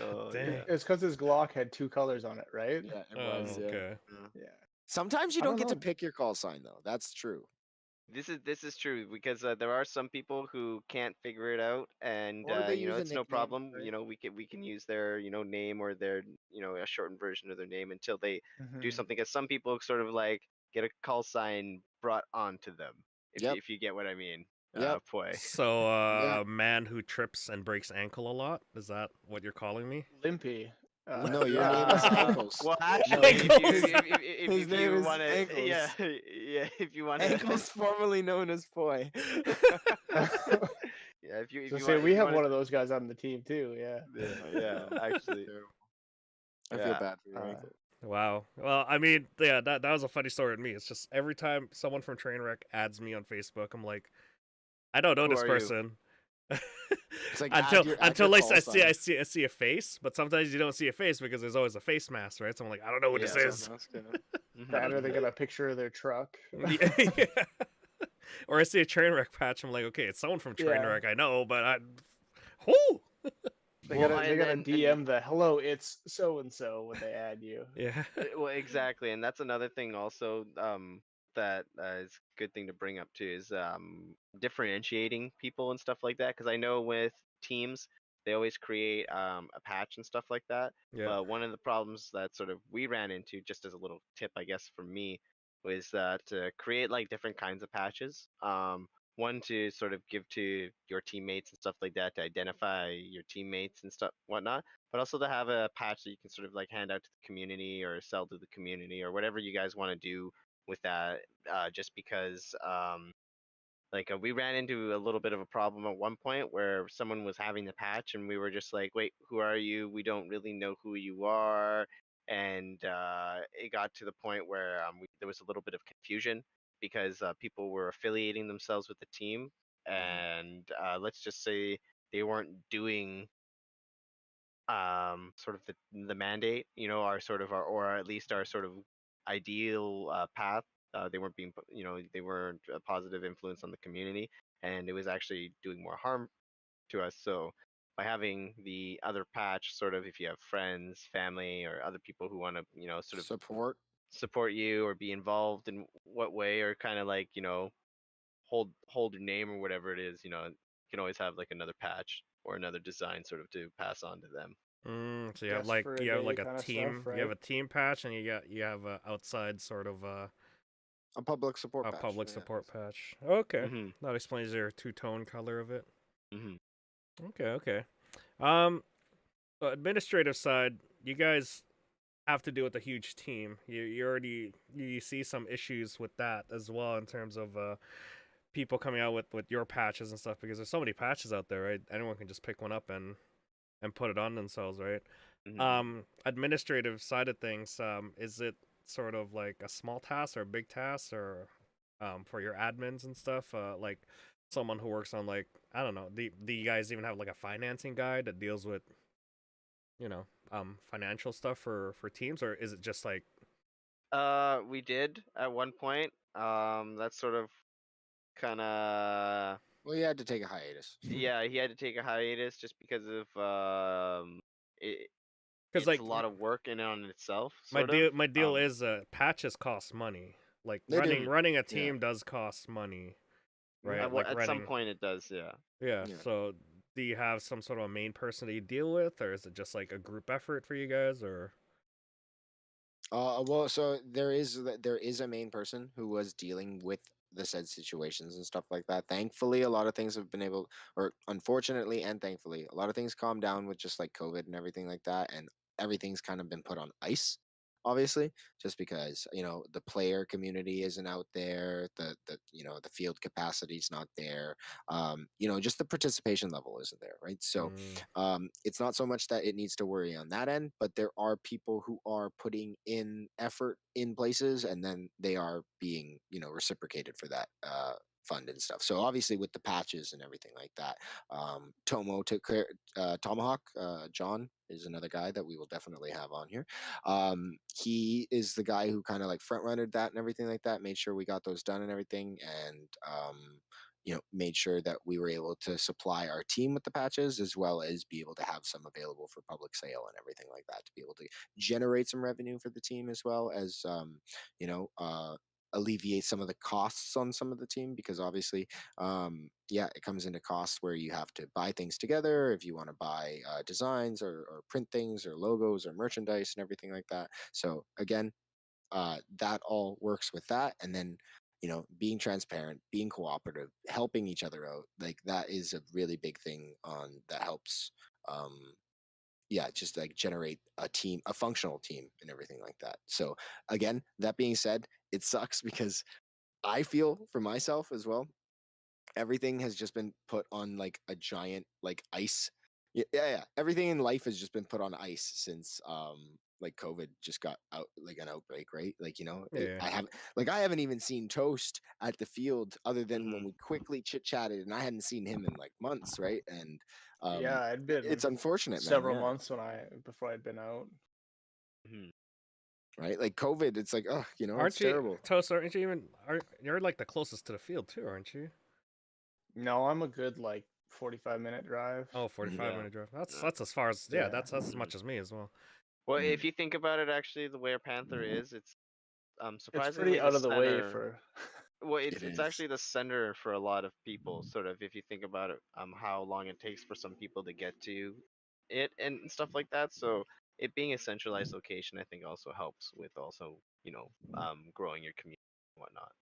Oh, Dang. yeah. It's because his Glock had two colors on it, right? Yeah, it Oh, was. Yeah. okay. Yeah. Sometimes you I don't don't get to know. pick your call sign though. That's true. This is true because there are some people who can't figure it out, and Or they use a it's no nickname, problem. right? We can use their name or their a shortened version of their name until they do Mhm. something. Because some people sort of like get a call sign brought onto them, Yep. if you get what I mean. Yep. Poi. So, Yeah. a man who trips and breaks ankle a lot? Is that what you're calling me? Limpy. No, your name is Ankles. Well, actually, His if name you is want to, Ankles. yeah, if you want to, Ankles, formerly known as Poi. yeah, if you So want, say if we you have want one of those guys on the team too. Yeah. yeah, actually, Terrible. I feel yeah. bad for your Uh, ankle. Wow. Well, I mean, yeah, that was a funny story to me. It's just every time someone from Trainwreck adds me on Facebook, I'm like, I don't know Who this are you? person. It's like until add your I call sign. I see a face, but sometimes you don't see a face because there's always a face mask, right? So I'm like, I don't know who Yeah. this is. that or they got a picture of their truck. Yeah. Or I see a Trainwreck patch, I'm like, okay, it's someone from Yeah. Trainwreck, I know, but whoo. They Well, gotta and DM the hello, it's so and so when they add you. Yeah. well, exactly, and that's another thing also that is a good thing to bring up too is differentiating people and stuff like that. Because I know with teams they always create a patch and stuff like that. Yeah. But one of the problems that sort of we ran into, just as a little tip, I guess, from me, was to create like different kinds of patches. One to sort of give to your teammates and stuff like that to identify your teammates and stuff whatnot, but also to have a patch that you can sort of like hand out to the community or sell to the community or whatever you guys want to do with that. Just because we ran into a little bit of a problem at one point where someone was having the patch and we were just like, wait, who are you? We don't really know who you are. And it got to the point where there was a little bit of confusion because people were affiliating themselves with the team, and let's just say they weren't doing sort of the mandate, our sort of our, or at least our sort of ideal path. They weren't being, they weren't a positive influence on the community, and it was actually doing more harm to us. So by having the other patch, sort of, if you have friends, family, or other people who want to, sort of support you or be involved in what way, or kind of like, hold your name or whatever it is, you can always have like another patch or another design sort of to pass on to them. So you have Just like for a day kind of team, stuff, you have right? a team patch, and you have a outside sort of A public support a patch. public Yeah. support patch. Okay, Mhm. that explains your two-tone color of it. Mhm. Okay. Um, administrative side, you guys have to deal with a huge team. You see some issues with that as well in terms of people coming out with your patches and stuff, because there's so many patches out there, right? Anyone can just pick one up and put it on themselves, right? Mhm. Administrative side of things, is it sort of like a small task or a big task, or for your admins and stuff, like someone who works on, like, I don't know, do you guys even have like a financing guide that deals with, financial stuff for teams, or is it just like We did at one point. That's sort of kind of Well, you had to take a hiatus. yeah. He had to take a hiatus just because of it. because It's like a lot of work in and on itself, my sort of. deal is patches cost money. Like They do. running a Yeah. team does cost money, right? At, Like at some running. point, it does. Yeah. Yeah. Yeah. So do you have some sort of a main person that you deal with, or is it just like a group effort for you guys, or? Well, so there is a main person who was dealing with the said situations and stuff like that. Thankfully, a lot of things have been able, or unfortunately and thankfully, a lot of things calmed down with just like COVID and everything like that, and everything's kind of been put on ice. Obviously, just because the player community isn't out there, the field capacity is not there, just the participation level isn't there, right? So it's not so much that it needs to worry on that end, but there are people who are putting in effort in places, and then they are being, reciprocated for that fund and stuff. So obviously, with the patches and everything like that, Tomo took care. Tomahawk, John is another guy that we will definitely have on here. He is the guy who kind of like front runnered that and everything like that, made sure we got those done and everything, and made sure that we were able to supply our team with the patches, as well as be able to have some available for public sale and everything like that, to be able to generate some revenue for the team, as well as you know uh alleviate some of the costs on some of the team, because obviously it comes into costs where you have to buy things together if you want to buy designs, or print things, or logos, or merchandise and everything like that. So again, that all works with that. And then being transparent, being cooperative, helping each other out, like that is a really big thing on that helps just like generate a functional team and everything like that. So again, that being said, it sucks because I feel for myself as well, everything has just been put on like a giant like ice. Yeah. Everything in life has just been put on ice since like COVID just got out, like an outbreak, right? Like, Yeah. I haven't even seen Toast at the field other than when Mhm. we quickly chit chatted, and I hadn't seen him in like months, right? And Yeah, it'd been it's unfortunate, man. several Yeah. months before I'd been out. Mhm. Right? Like COVID, it's like, oh, it's Aren't you, terrible. Toast? Aren't you even? You're like the closest to the field too, aren't you? No, I'm a good like 45-minute drive. Oh, 45 Yeah. minute drive. That's Yeah. that's as far as Yeah. That's as much as me as well. Well, Mm. if you think about it, actually, the way Panther is, it's It's surprisingly pretty the out of the way center. for. Well, It it's is. actually the center for a lot of people. Sort of, if you think about it, how long it takes for some people to get to it and stuff like that. So it being a centralized location, I think, also helps with also growing your community and whatnot.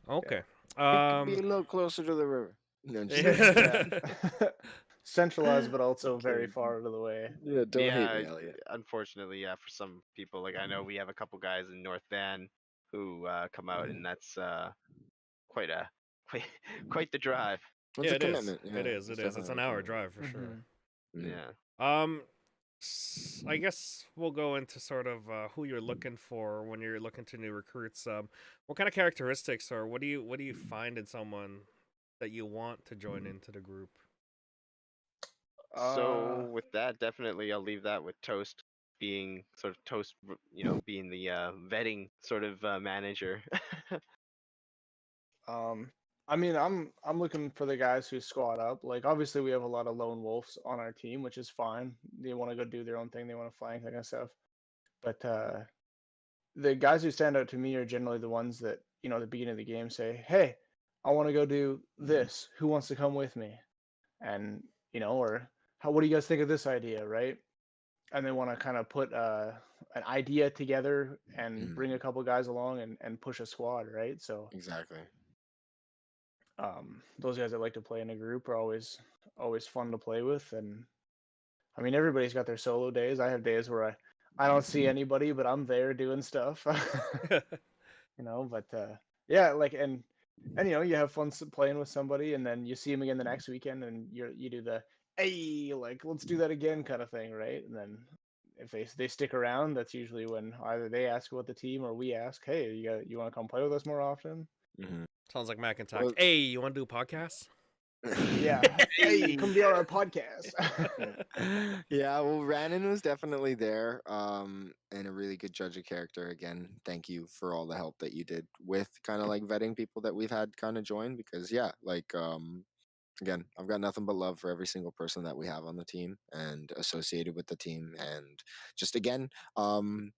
Okay. It could be a little closer to the river. No, I'm just Yeah. kidding. Centralized, but also very Okay. far out of the way. Yeah, don't hate Yeah, me, Elliot. unfortunately, yeah, for some people, like I know we have a couple guys in North Van who come out, and that's quite a quite quite the drive. It's Yeah, a it is. commitment. Yeah, It is. It is. It's definitely an a hour commitment. drive for sure. Mm-hmm. Mm. Yeah. I guess we'll go into sort of who you're looking for when you're looking to new recruits. What kind of characteristics or what do you find in someone that you want to join into the group? So with that, definitely I'll leave that with Toast being sort of being the vetting sort of manager. I mean, I'm looking for the guys who squad up. Like, obviously, we have a lot of lone wolves on our team, which is fine. They want to go do their own thing. They want to flank, that kind of stuff. But the guys who stand out to me are generally the ones that, at the beginning of the game say, "Hey, I want to go do this. Who wants to come with me?" And or what do you guys think of this idea, right? And they want to kind of put an idea together and bring a couple guys along and push a squad, right? So Exactly. those guys that like to play in a group are always fun to play with. And I mean, everybody's got their solo days. I have days where I don't see anybody, but I'm there doing stuff. But yeah, like and you have fun playing with somebody, and then you see them again the next weekend, and you do the hey, like let's do that again kind of thing, right? And then if they stick around, that's usually when either they ask about the team or we ask, hey, you want to come play with us more often? Mm-hmm. Sounds like Mac and Tack. Well- Hey, you want to do a podcast? Yeah. Hey, come be on our podcast. Yeah, well, Rannon was definitely there, and a really good judge of character. Again, thank you for all the help that you did with kind of like vetting people that we've had kind of join, because yeah, like again, I've got nothing but love for every single person that we have on the team and associated with the team, and just again, I'm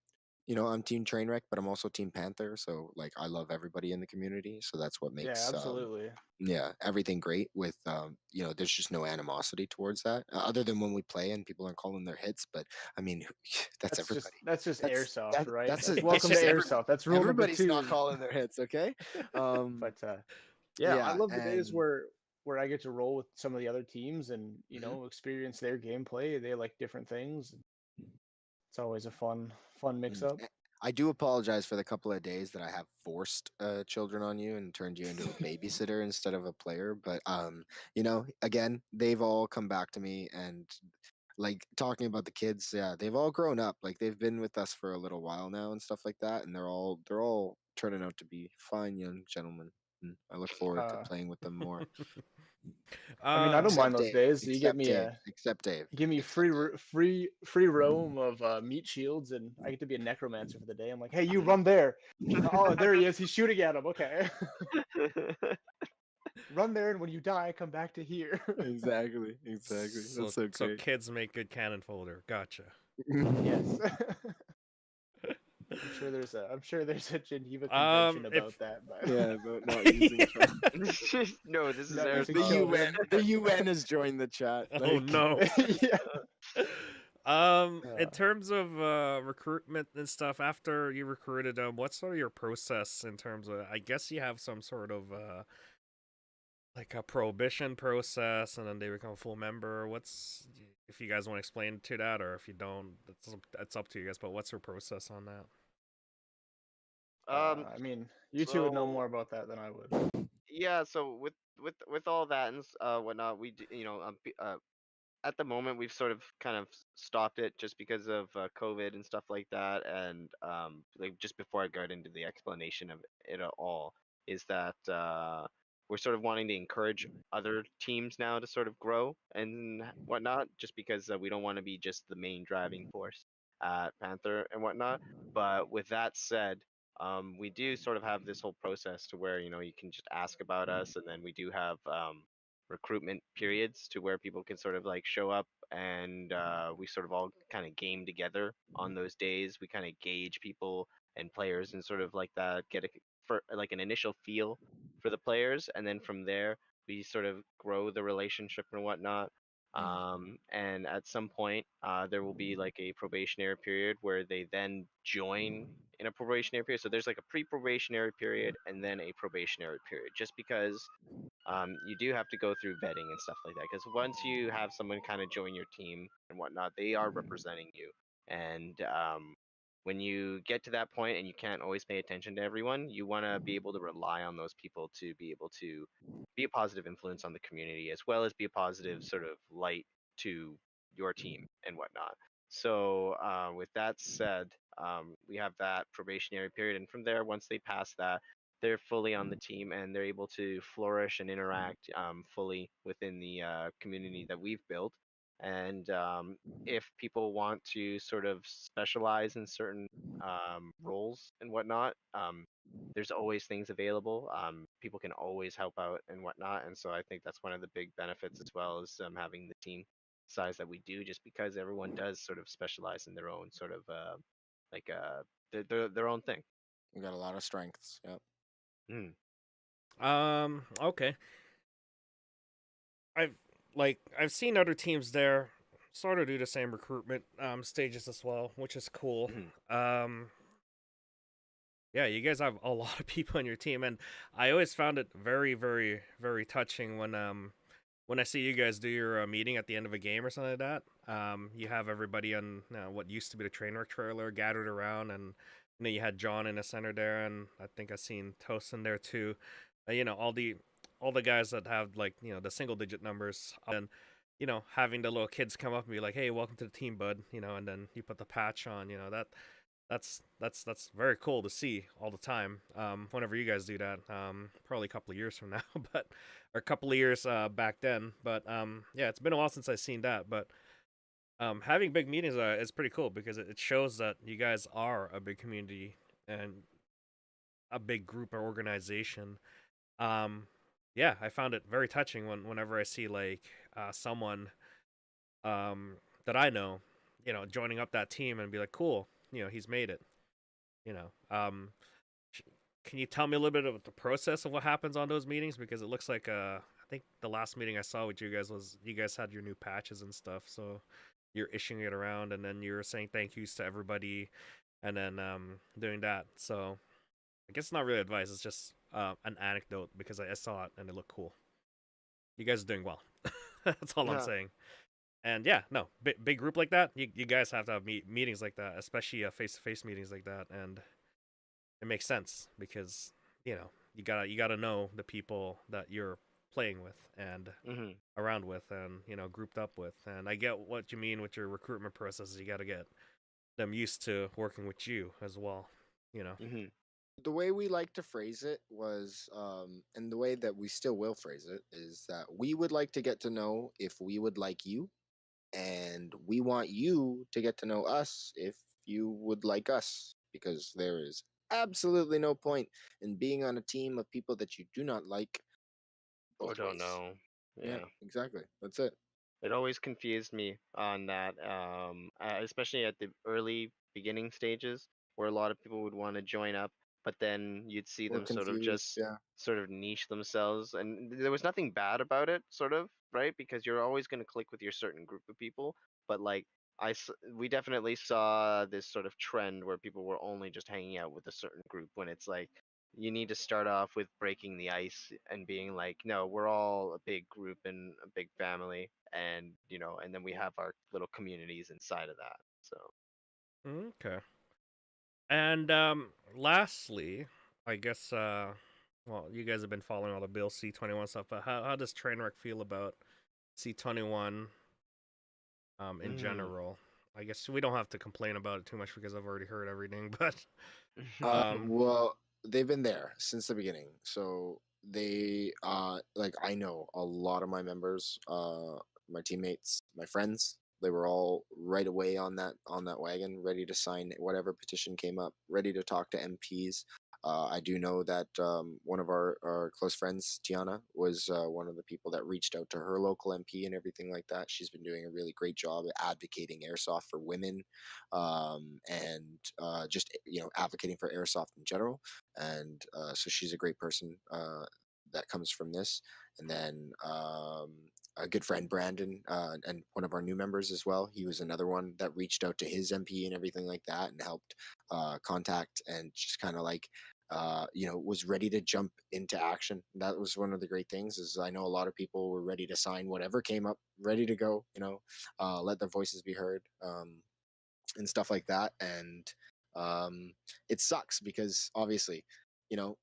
Team Trainwreck, but I'm also Team Panther, so like I love everybody in the community, so that's what Yeah, makes absolutely. everything great with there's just no animosity towards that, other than when we play and people aren't calling their hits, but I mean that's everybody. That's just That's airsoft, right? that's Welcome to just airsoft. That's rule number everybody's 2. not calling their hits, okay? But yeah, I Yeah, love the days and where I get to roll with some of the other teams and Mhm. experience their gameplay. They like different things. It's always a fun mix Mm. up. I do apologize for the couple of days that I have forced children on you and turned you into a babysitter instead of a player. But again, they've all come back to me, and like talking about the kids, yeah, they've all grown up. Like they've been with us for a little while now and stuff like that, and they're all turning out to be fine young gentlemen. And I look forward to Uh, playing with them more. I mean, I don't mind Except those Dave. days. You get Except me Dave. Except Dave. give me Except Dave. free roam of meat shields, and I get to be a necromancer for the day. I'm like, hey, you run there. Oh, there he is. He's shooting at him. Okay, run there, and when you die, come back to here. Exactly. Exactly. That's so So great. kids make good cannon fodder. Gotcha. Yes. I'm sure there's a Geneva convention if about that, but Yeah, but not using chat. No, this is Not using The airsoft. children. UN, the UN has joined the chat. Oh Like, no. Yeah. In Uh, terms of recruitment and stuff, after you recruited them, what's sort of your process in terms of? I guess you have some sort of like a prohibition process, and then they become a full member. What's if you guys want to explain to that, or if you don't, that's up to you guys. But what's your process on that? Um, I mean, you two would know so more about that than I would. yeah, so with all that and whatnot, we do, at the moment we've sort of kind of stopped it just because of COVID and stuff like that, and like just before I got into the explanation of it at all, is that we're sort of wanting to encourage other teams now to sort of grow and whatnot, just because we don't want to be just the main driving force at Panther and whatnot. But with that said, we do sort of have this whole process to where you can just ask about us, and then we do have recruitment periods to where people can sort of like show up, and we sort of all kind of game together on those days. We kind of gauge people and players and sort of like that, get a for like an initial feel for the players, and then from there we sort of grow the relationship and whatnot. Mm. And at some point, there will be like a probationary period where they then join in a probationary period. So there's like a pre-probationary period and then a probationary period, just because you do have to go through vetting and stuff like that. Because once you have someone kind of join your team and whatnot, they are representing you. And when you get to that point and you can't always pay attention to everyone, you want to be able to rely on those people to be able to be a positive influence on the community, as well as be a positive sort of light to your team and whatnot. So, with that said, we have that probationary period, and from there, once they pass that, they're fully on the team and they're able to flourish and interact fully within the community that we've built. And if people want to sort of specialize in certain roles and whatnot, there's always things available. People can always help out and whatnot. And so I think that's one of the big benefits, as well as having the team size that we do, just because everyone does sort of specialize in their own sort of like their own thing. We got a lot of strengths. Yep. Mm. Okay. I've I've seen other teams there sort of do the same recruitment stages as well, which is cool. Mhm. Yeah, you guys have a lot of people on your team, and I always found it very, very, very touching when I see you guys do your meeting at the end of a game or something like that. You have everybody on what used to be the Trainwreck trailer gathered around, and you had John in the center there, and I think I seen Toast in there too. All the guys that have like the single digit numbers, and having the little kids come up and be like, "Hey, welcome to the team, bud," and then you put the patch on. That's very cool to see all the time. Whenever you guys do that, probably a couple of years from now, but or a couple of years back then. But yeah, it's been a while since I've seen that. But having big meetings is pretty cool because it shows that you guys are a big community and a big group or organization. Um, yeah, I found it very touching whenever I see like someone that I know, joining up that team and be like, cool, he's made it. You know, sh- can you tell me a little bit about the process of what happens on those meetings? Because it looks like I think the last meeting I saw with you guys was you guys had your new patches and stuff, so you're issuing it around, and then you're saying thank yous to everybody, and then doing that. So I guess it's not really advice; it's just an anecdote because I saw it and it looked cool. You guys are doing well. That's all I'm Yeah. saying. And yeah, no, big group like that, you guys have to have meetings like that, especially face to face meetings like that, and it makes sense because you gotta know the people that you're playing with and Mhm. around with and grouped up with. And I get what you mean with your recruitment processes. You gotta get them used to working with you as well. You know. Mhm. The way we like to phrase it was, and the way that we still will phrase it is that we would like to get to know if we would like you, and we want you to get to know us if you would like us, because there is absolutely no point in being on a team of people that you do not like Or both don't ways. know. Yeah, Yeah. exactly. That's it. It always confused me on that, especially at the early beginning stages, where a lot of people would want to join up, but then you'd see We're them sort of confused. just Yeah. sort of niche themselves, and there was nothing bad about it, sort of, right? Because you're always going to click with your certain group of people, but like we definitely saw this sort of trend where people were only just hanging out with a certain group when it's like you need to start off with breaking the ice and being like, no, we're all a big group and a big family, and and then we have our little communities inside of that. So Okay. And lastly, I guess well, you guys have been following all the Bill C-21 stuff, but how does Trainwreck feel about C-21 in general? I guess we don't have to complain about it too much because I've already heard everything, but Well, they've been there since the beginning. So they like I know a lot of my members, my teammates, my friends, they were all right away on that wagon, ready to sign whatever petition came up, ready to talk to MPs. I do know that one of our close friends, Tiana, was one of the people that reached out to her local MP and everything like that. She's been doing a really great job at advocating airsoft for women, and just advocating for airsoft in general. And so she's a great person that comes from this. And then a good friend Brandon, and one of our new members as well. He was another one that reached out to his MP and everything like that, and helped contact and just kind of like was ready to jump into action. That was one of the great things. Is I know a lot of people were ready to sign whatever came up, ready to go. Let their voices be heard. And stuff like that. And it sucks because obviously, you know,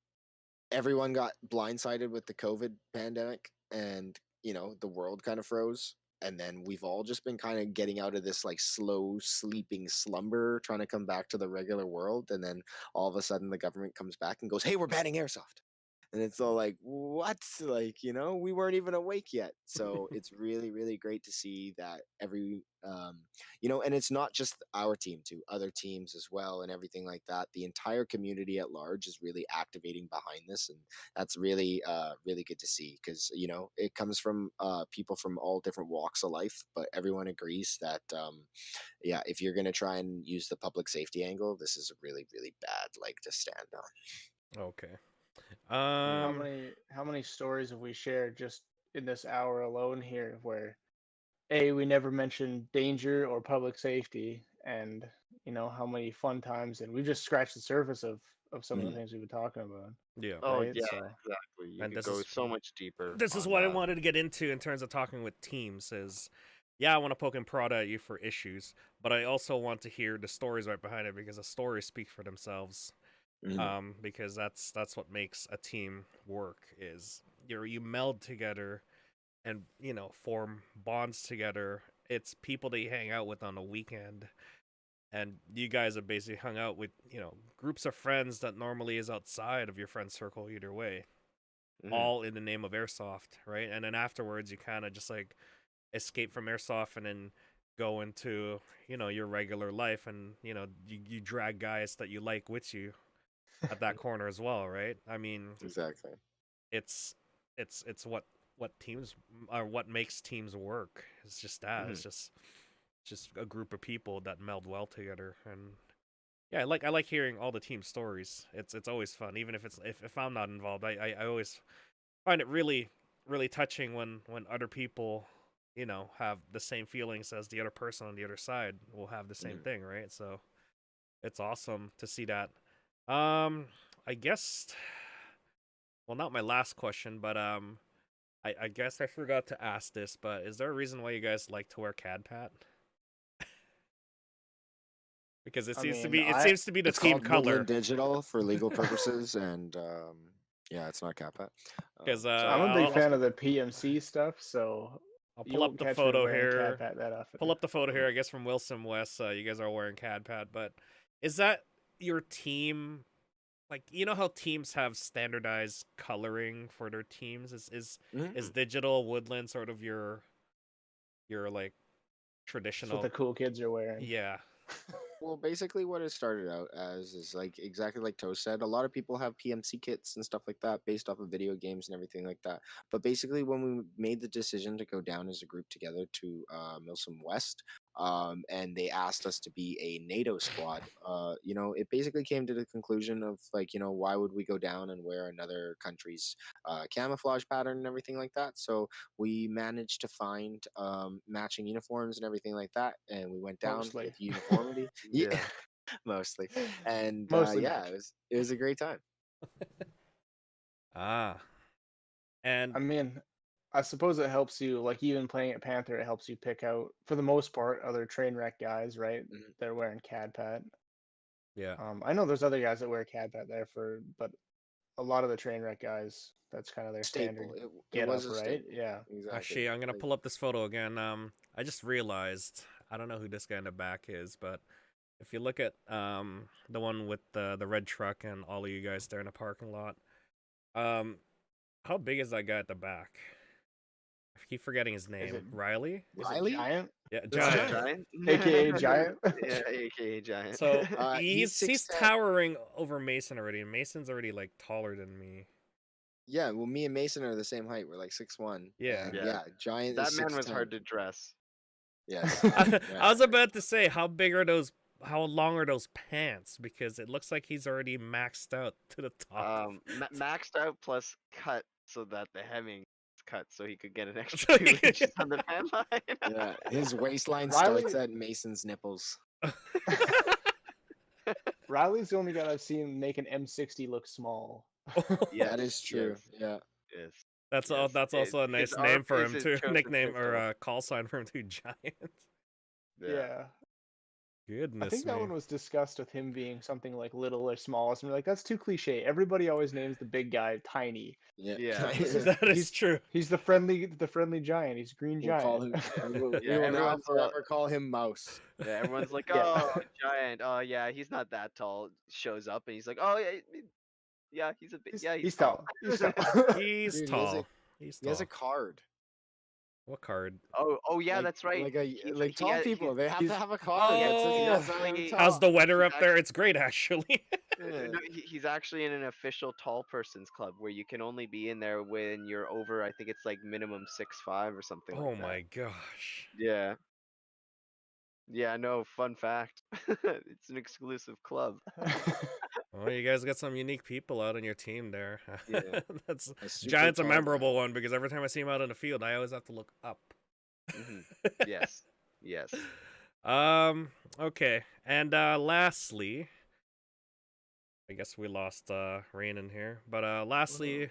everyone got blindsided with the COVID pandemic, and the world kind of froze. And then we've all just been kind of getting out of this like slow sleeping slumber, trying to come back to the regular world. And then all of a sudden the government comes back and goes, "Hey, we're banning airsoft." And it's all like, what? Like, we weren't even awake yet. So it's really, really great to see that and it's not just our team too, other teams as well, and everything like that. The entire community at large is really activating behind this. And that's really, really good to see because, it comes from people from all different walks of life, but everyone agrees that, yeah, if you're going to try and use the public safety angle, this is a really, really bad leg to stand on. okay. I mean, how many stories have we shared just in this hour alone here where we never mentioned danger or public safety, and how many fun times, and we've just scratched the surface of some of the Mhm. things we've been talking about, Yeah. oh right? yeah, So exactly. You And could go so much deeper this is on what I that. wanted to get into in terms of talking with teams is, yeah, I want to poke and prod at you for issues, but I also want to hear the stories right behind it because the stories speak for themselves. Mhm. Because that's what makes a team work is you meld together and form bonds together. It's people that you hang out with on a weekend, and you guys have basically hung out with groups of friends that normally is outside of your friend circle either way, Hmm. all in the name of airsoft, right? And then afterwards you kind of just like escape from airsoft and then go into your regular life, and you drag guys that you like with you at that corner as well, right? I mean, Exactly. it's it's what teams or what makes teams work. It's just that. Hmm. It's just a group of people that meld well together. And yeah, I like hearing all the team stories. It's always fun, even if if I'm not involved. I always find it really really touching when other people have the same feelings as the other person on the other side will have the same Mhm. thing, right? So it's awesome to see that. I guess, well, not my last question, but I guess I forgot to ask this, but is there a reason why you guys like to wear CAD-PAT? Because it I seems to mean, be the It's team called Woodland color. Digital for legal purposes, and yeah, it's not Kappa. Because I'm a Sorry, big you asked fan me. of the PMC stuff, so I'll you pull up won't the catch me photo wearing here. cat that Pull often. up the photo here. I guess from Wilson West. You guys are wearing CAD-PAT, but is that your team? Like, how teams have standardized coloring for their teams? Is Mhm. digital Woodland sort of your like That's what traditional? the cool kids are wearing. Yeah. Well, basically, what it started out as is like exactly like Toe said. A lot of people have PMC kits and stuff like that based off of video games and everything like that. But basically, when we made the decision to go down as a group together to Milsom West, and they asked us to be a NATO squad. It basically came to the conclusion of like, why would we go down and wear another country's camouflage pattern and everything like that? So we managed to find matching uniforms and everything like that, and we went down Mostly. with uniformity. Yeah, Yeah. mostly. And Mostly yeah, matching. it was a great time. Ah, and I mean, I suppose it helps you, like even playing at Panther, it helps you pick out, for the most part, other Trainwreck guys, right? Mhm. They're wearing CAD pad. yeah, I know there's other guys that wear CAD pad there but a lot of the Trainwreck guys, that's kind of their standard Staple. It get was up, a right? staple. Yeah. Exactly. actually, I'm gonna Like pull up this photo again. I just realized I don't know who this guy in the back is, but if you look at the one with the red truck and all of you guys there in the parking lot, um, how big is that guy at the back? I keep forgetting his Is name. it Riley? is it Riley? Giant? Yeah, That's Oh, Giant. Giant. Giant. AKA Giant? Yeah, aka Giant. So He's he's 6'10". towering over Mason already, and Mason's already like taller than me. Yeah, well, me and Mason are the same height. We're like 6'1", Yeah. and Yeah. yeah, Giant That is man was 6'10". hard to dress. Yes. I Yeah. was about to say how big are those? How long are those pants? Because it looks like he's already maxed out to the top. Maxed out plus cut so that the hemming is cut so he could get an extra So 2 inches on the pant line. Yeah, his waistline Riley starts at Mason's nipples. Riley's the only guy I've seen make an M60 look small. Yes, That is true. yes, Yeah. yes, That's all. yes. That's also a His nice arm name for piece him is too. chosen Nickname or pistol. call sign for him too. Giant. Yeah. Yeah. I Goodness think that me. one was discussed with him being something like little or small. And we're like, that's too cliche. Everybody always names the big guy tiny. Yeah. Yeah. That is true. He's the friendly giant. He's Green We'll call Giant. him. We Yeah, will now everyone's forever call him Mouse. yeah, everyone's like, Yeah. oh, Giant. Oh yeah, he's not that tall. Shows up and he's like, oh yeah, yeah, he's a bit. Yeah, he's He's tall. tall. He's tall. He's Dude, tall. He's he has a tall. card. What card? Oh yeah, Like, that's right. like tall people, they have to he's- have a card that says Oh, yes, I am actually- tall. how's the weather He's up there? It's great actually. Yeah. No, he's actually in an official tall person's club where you can only be in there when you're over. I think it's like minimum 6'5" or something Oh like that. my gosh. Yeah. Yeah. No. Fun fact. It's an exclusive club. Well, you guys got some unique people out on your team there. Yeah. That's A super Giant's a tall guy. memorable one because every time I see him out in the field, I always have to look up. Mhm. Yes. Yes. Okay. And lastly, I guess we lost Rannon here. But lastly,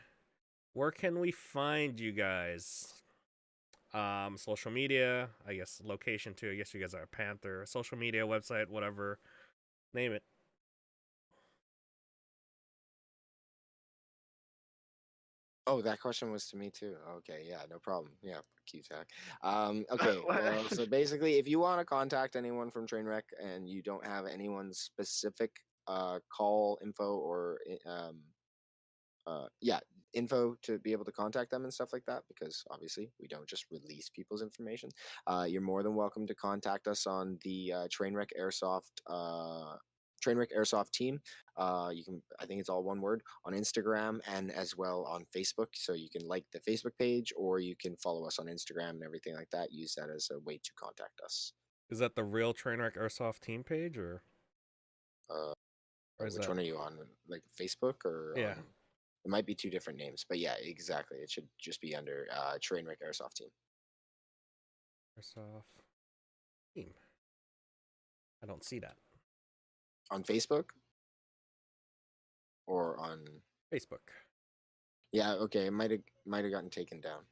where can we find you guys? Social media, I guess location too. I guess you guys are Panther. Social media, website, whatever. Name it. Oh, that question was to me too. Okay, yeah, no problem. Yeah, QTAC. Okay, What? well, so basically, if you want to contact anyone from Trainwreck and you don't have anyone's specific call info or yeah, info to be able to contact them and stuff like that, because obviously we don't just release people's information. You're more than welcome to contact us on the Trainwreck Airsoft team. You can, I think it's all one word, on Instagram and as well on Facebook. So you can like the Facebook page or you can follow us on Instagram and everything like that. Use that as a way to contact us. Is that the real Trainwreck Airsoft team page or? Or is Which that... one are you on? Like Facebook or? Yeah. It might be two different names, but yeah, exactly. It should just be under Trainwreck Airsoft team. Airsoft team. I don't see that. On Facebook? Or on Facebook. Yeah, okay. It might have gotten taken down.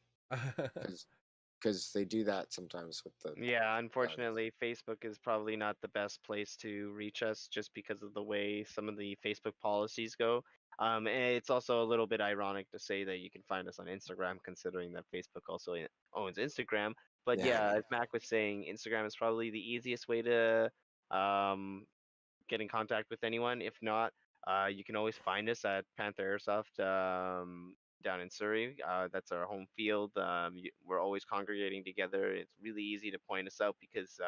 Because they do that sometimes with the Yeah, unfortunately, Facebook is probably not the best place to reach us just because of the way some of the Facebook policies go. And it's also a little bit ironic to say that you can find us on Instagram, considering that Facebook also owns Instagram. But Yeah, I yeah, know. as Mac was saying, Instagram is probably the easiest way to get in contact with anyone. If not, you can always find us at Panther Airsoft down in Surrey. That's our home field. We're always congregating together. It's really easy to point us out because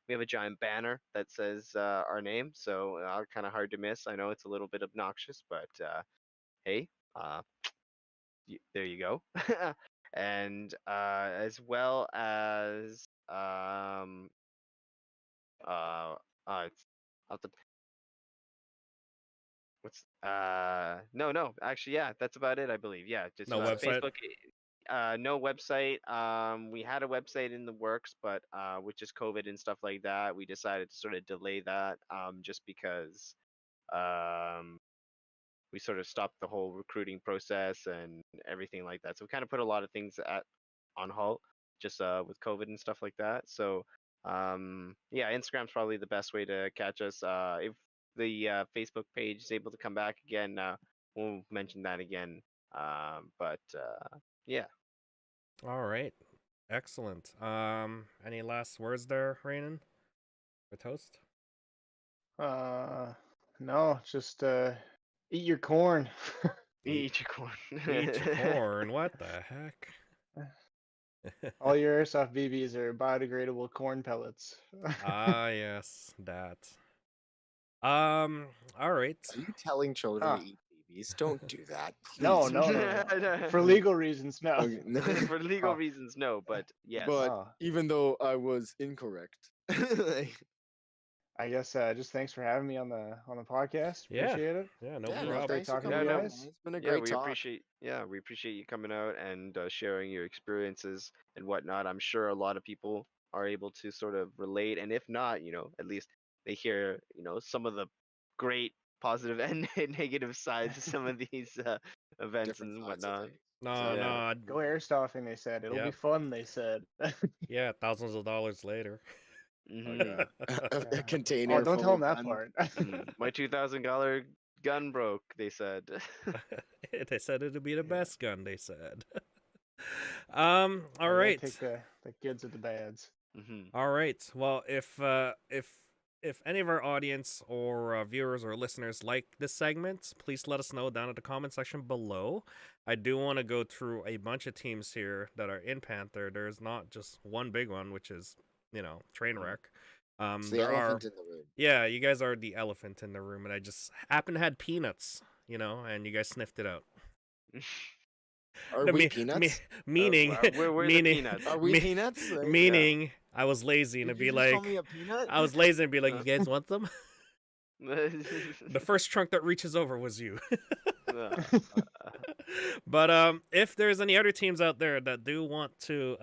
we have a giant banner that says our name, so kind of hard to miss. I know it's a little bit obnoxious, but hey, there you go. And as well as It's I'll have to what's no, actually, yeah, that's about it, I believe. Yeah, just No website. Facebook. No website. We had a website in the works, but with just COVID and stuff like that, we decided to sort of delay that. Just because um we sort of stopped the whole recruiting process and everything like that. So we kind of put a lot of things on halt, just with COVID and stuff like that. So yeah, Instagram's probably the best way to catch us. If the Facebook page is able to come back again, we'll mention that again. But yeah. All right. Excellent. Any last words there, Rannon? For Toast? No, just eat your corn. Eat your corn. Eat your corn. What the heck? All your airsoft BBs are biodegradable corn pellets. Ah, yes, that. All right. Are you telling children Huh. to eat babies? Don't do that, please. No. For legal reasons, no. Okay, no. For legal Oh. reasons, no. But yes. But Oh. even though I was incorrect, I guess just thanks for having me on the podcast. Yeah. Appreciate it. Yeah, no yeah, no, problem. thanks for talking to coming you on, guys. man. It's been a Yeah, great we talk. appreciate you coming out and sharing your experiences and whatnot. I'm sure a lot of people are able to sort of relate, and if not, at least they hear, some of the great positive and negative sides of some of these events Different and sides of whatnot. things. No, Yeah. no. Go airsoffing, they said. It'll be Yep. fun, they said. Yeah, thousands of dollars later. Mhm. A container. Oh, don't full tell of them that gun. part. My $2,000 gun broke, they said. They said it'd be the Yeah. best gun, they said. All I gotta right. Take the goods with the bads. All right. Well, if any of our audience or viewers or listeners like this segment, please let us know down at the comment section below. I do want to go through a bunch of teams here that are in Panther. There's not just one big one, which is, Trainwreck. It's the There are, elephant in the room. yeah, you guys are the elephant in the room, and I just happen to had peanuts, and you guys sniffed it out. Are No, we peanuts? meaning, we're the meaning, peanuts. Are we me- peanuts? Like, meaning, I was lazy and did it'd you be just call like, me a peanut? I was lazy and be like, Uh. you guys want them? The first trunk that reaches over was you. But if there's any other teams out there that do want to,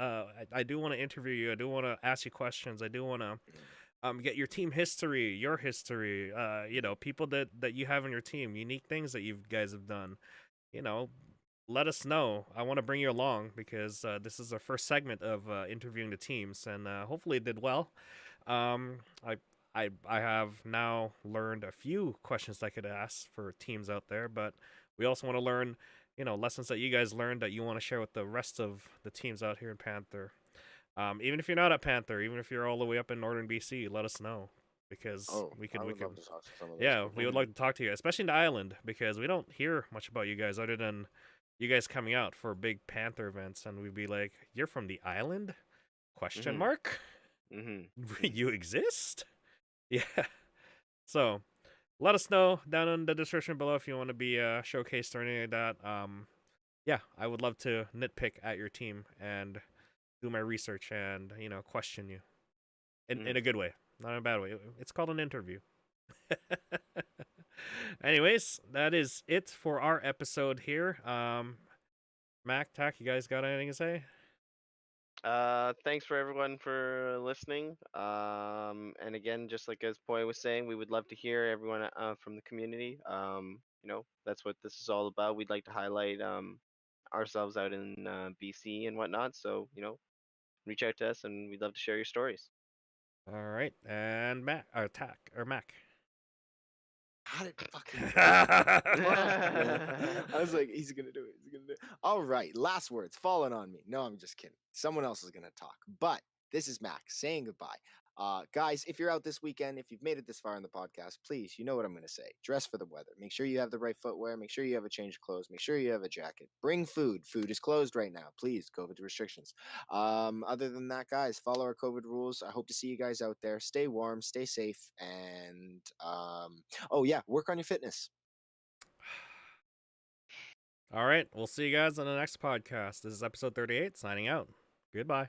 I do want to interview you. I do want to ask you questions. I do want to get your team history, your history. People that you have on your team, unique things that you guys have done. Let us know. I want to bring you along because this is our first segment of interviewing the teams, and hopefully it did well. I have now learned a few questions I could ask for teams out there, but we also want to learn, lessons that you guys learned that you want to share with the rest of the teams out here in Panther. Even if you're not at Panther, even if you're all the way up in northern BC, let us know because we could love to talk to some of those yeah, people. we would like to talk to you, especially in the island, because we don't hear much about you guys other than you guys coming out for big Panther events, and we'd be like, "You're from the island?" Question mark. You exist? Yeah. So, let us know down in the description below if you want to be showcased or anything like that. Yeah, I would love to nitpick at your team and do my research and question you in a good way, not in a bad way. It's called an interview. Anyways, that is it for our episode here. Mac, Tack, you guys got anything to say? Thanks for everyone for listening. And again, just like as Poi was saying, we would love to hear everyone from the community. That's what this is all about. We'd like to highlight ourselves out in BC and whatnot. So reach out to us, and we'd love to share your stories. All right, and Mac or Tack or Mac. How did fucking fuck, man. I was like, he's gonna do it. He's gonna do it. All right, last words falling on me. No, I'm just kidding. Someone else is gonna talk. But this is Max saying goodbye. Guys, if you're out this weekend, if you've made it this far in the podcast, please, you know what I'm going to say. Dress for the weather. Make sure you have the right footwear. Make sure you have a change of clothes. Make sure you have a jacket. Bring food. Food is closed right now. Please, COVID restrictions. Other than that, guys, follow our COVID rules. I hope to see you guys out there. Stay warm, stay safe, and oh yeah, work on your fitness. All right, we'll see you guys on the next podcast. This is episode 38, signing out. Goodbye.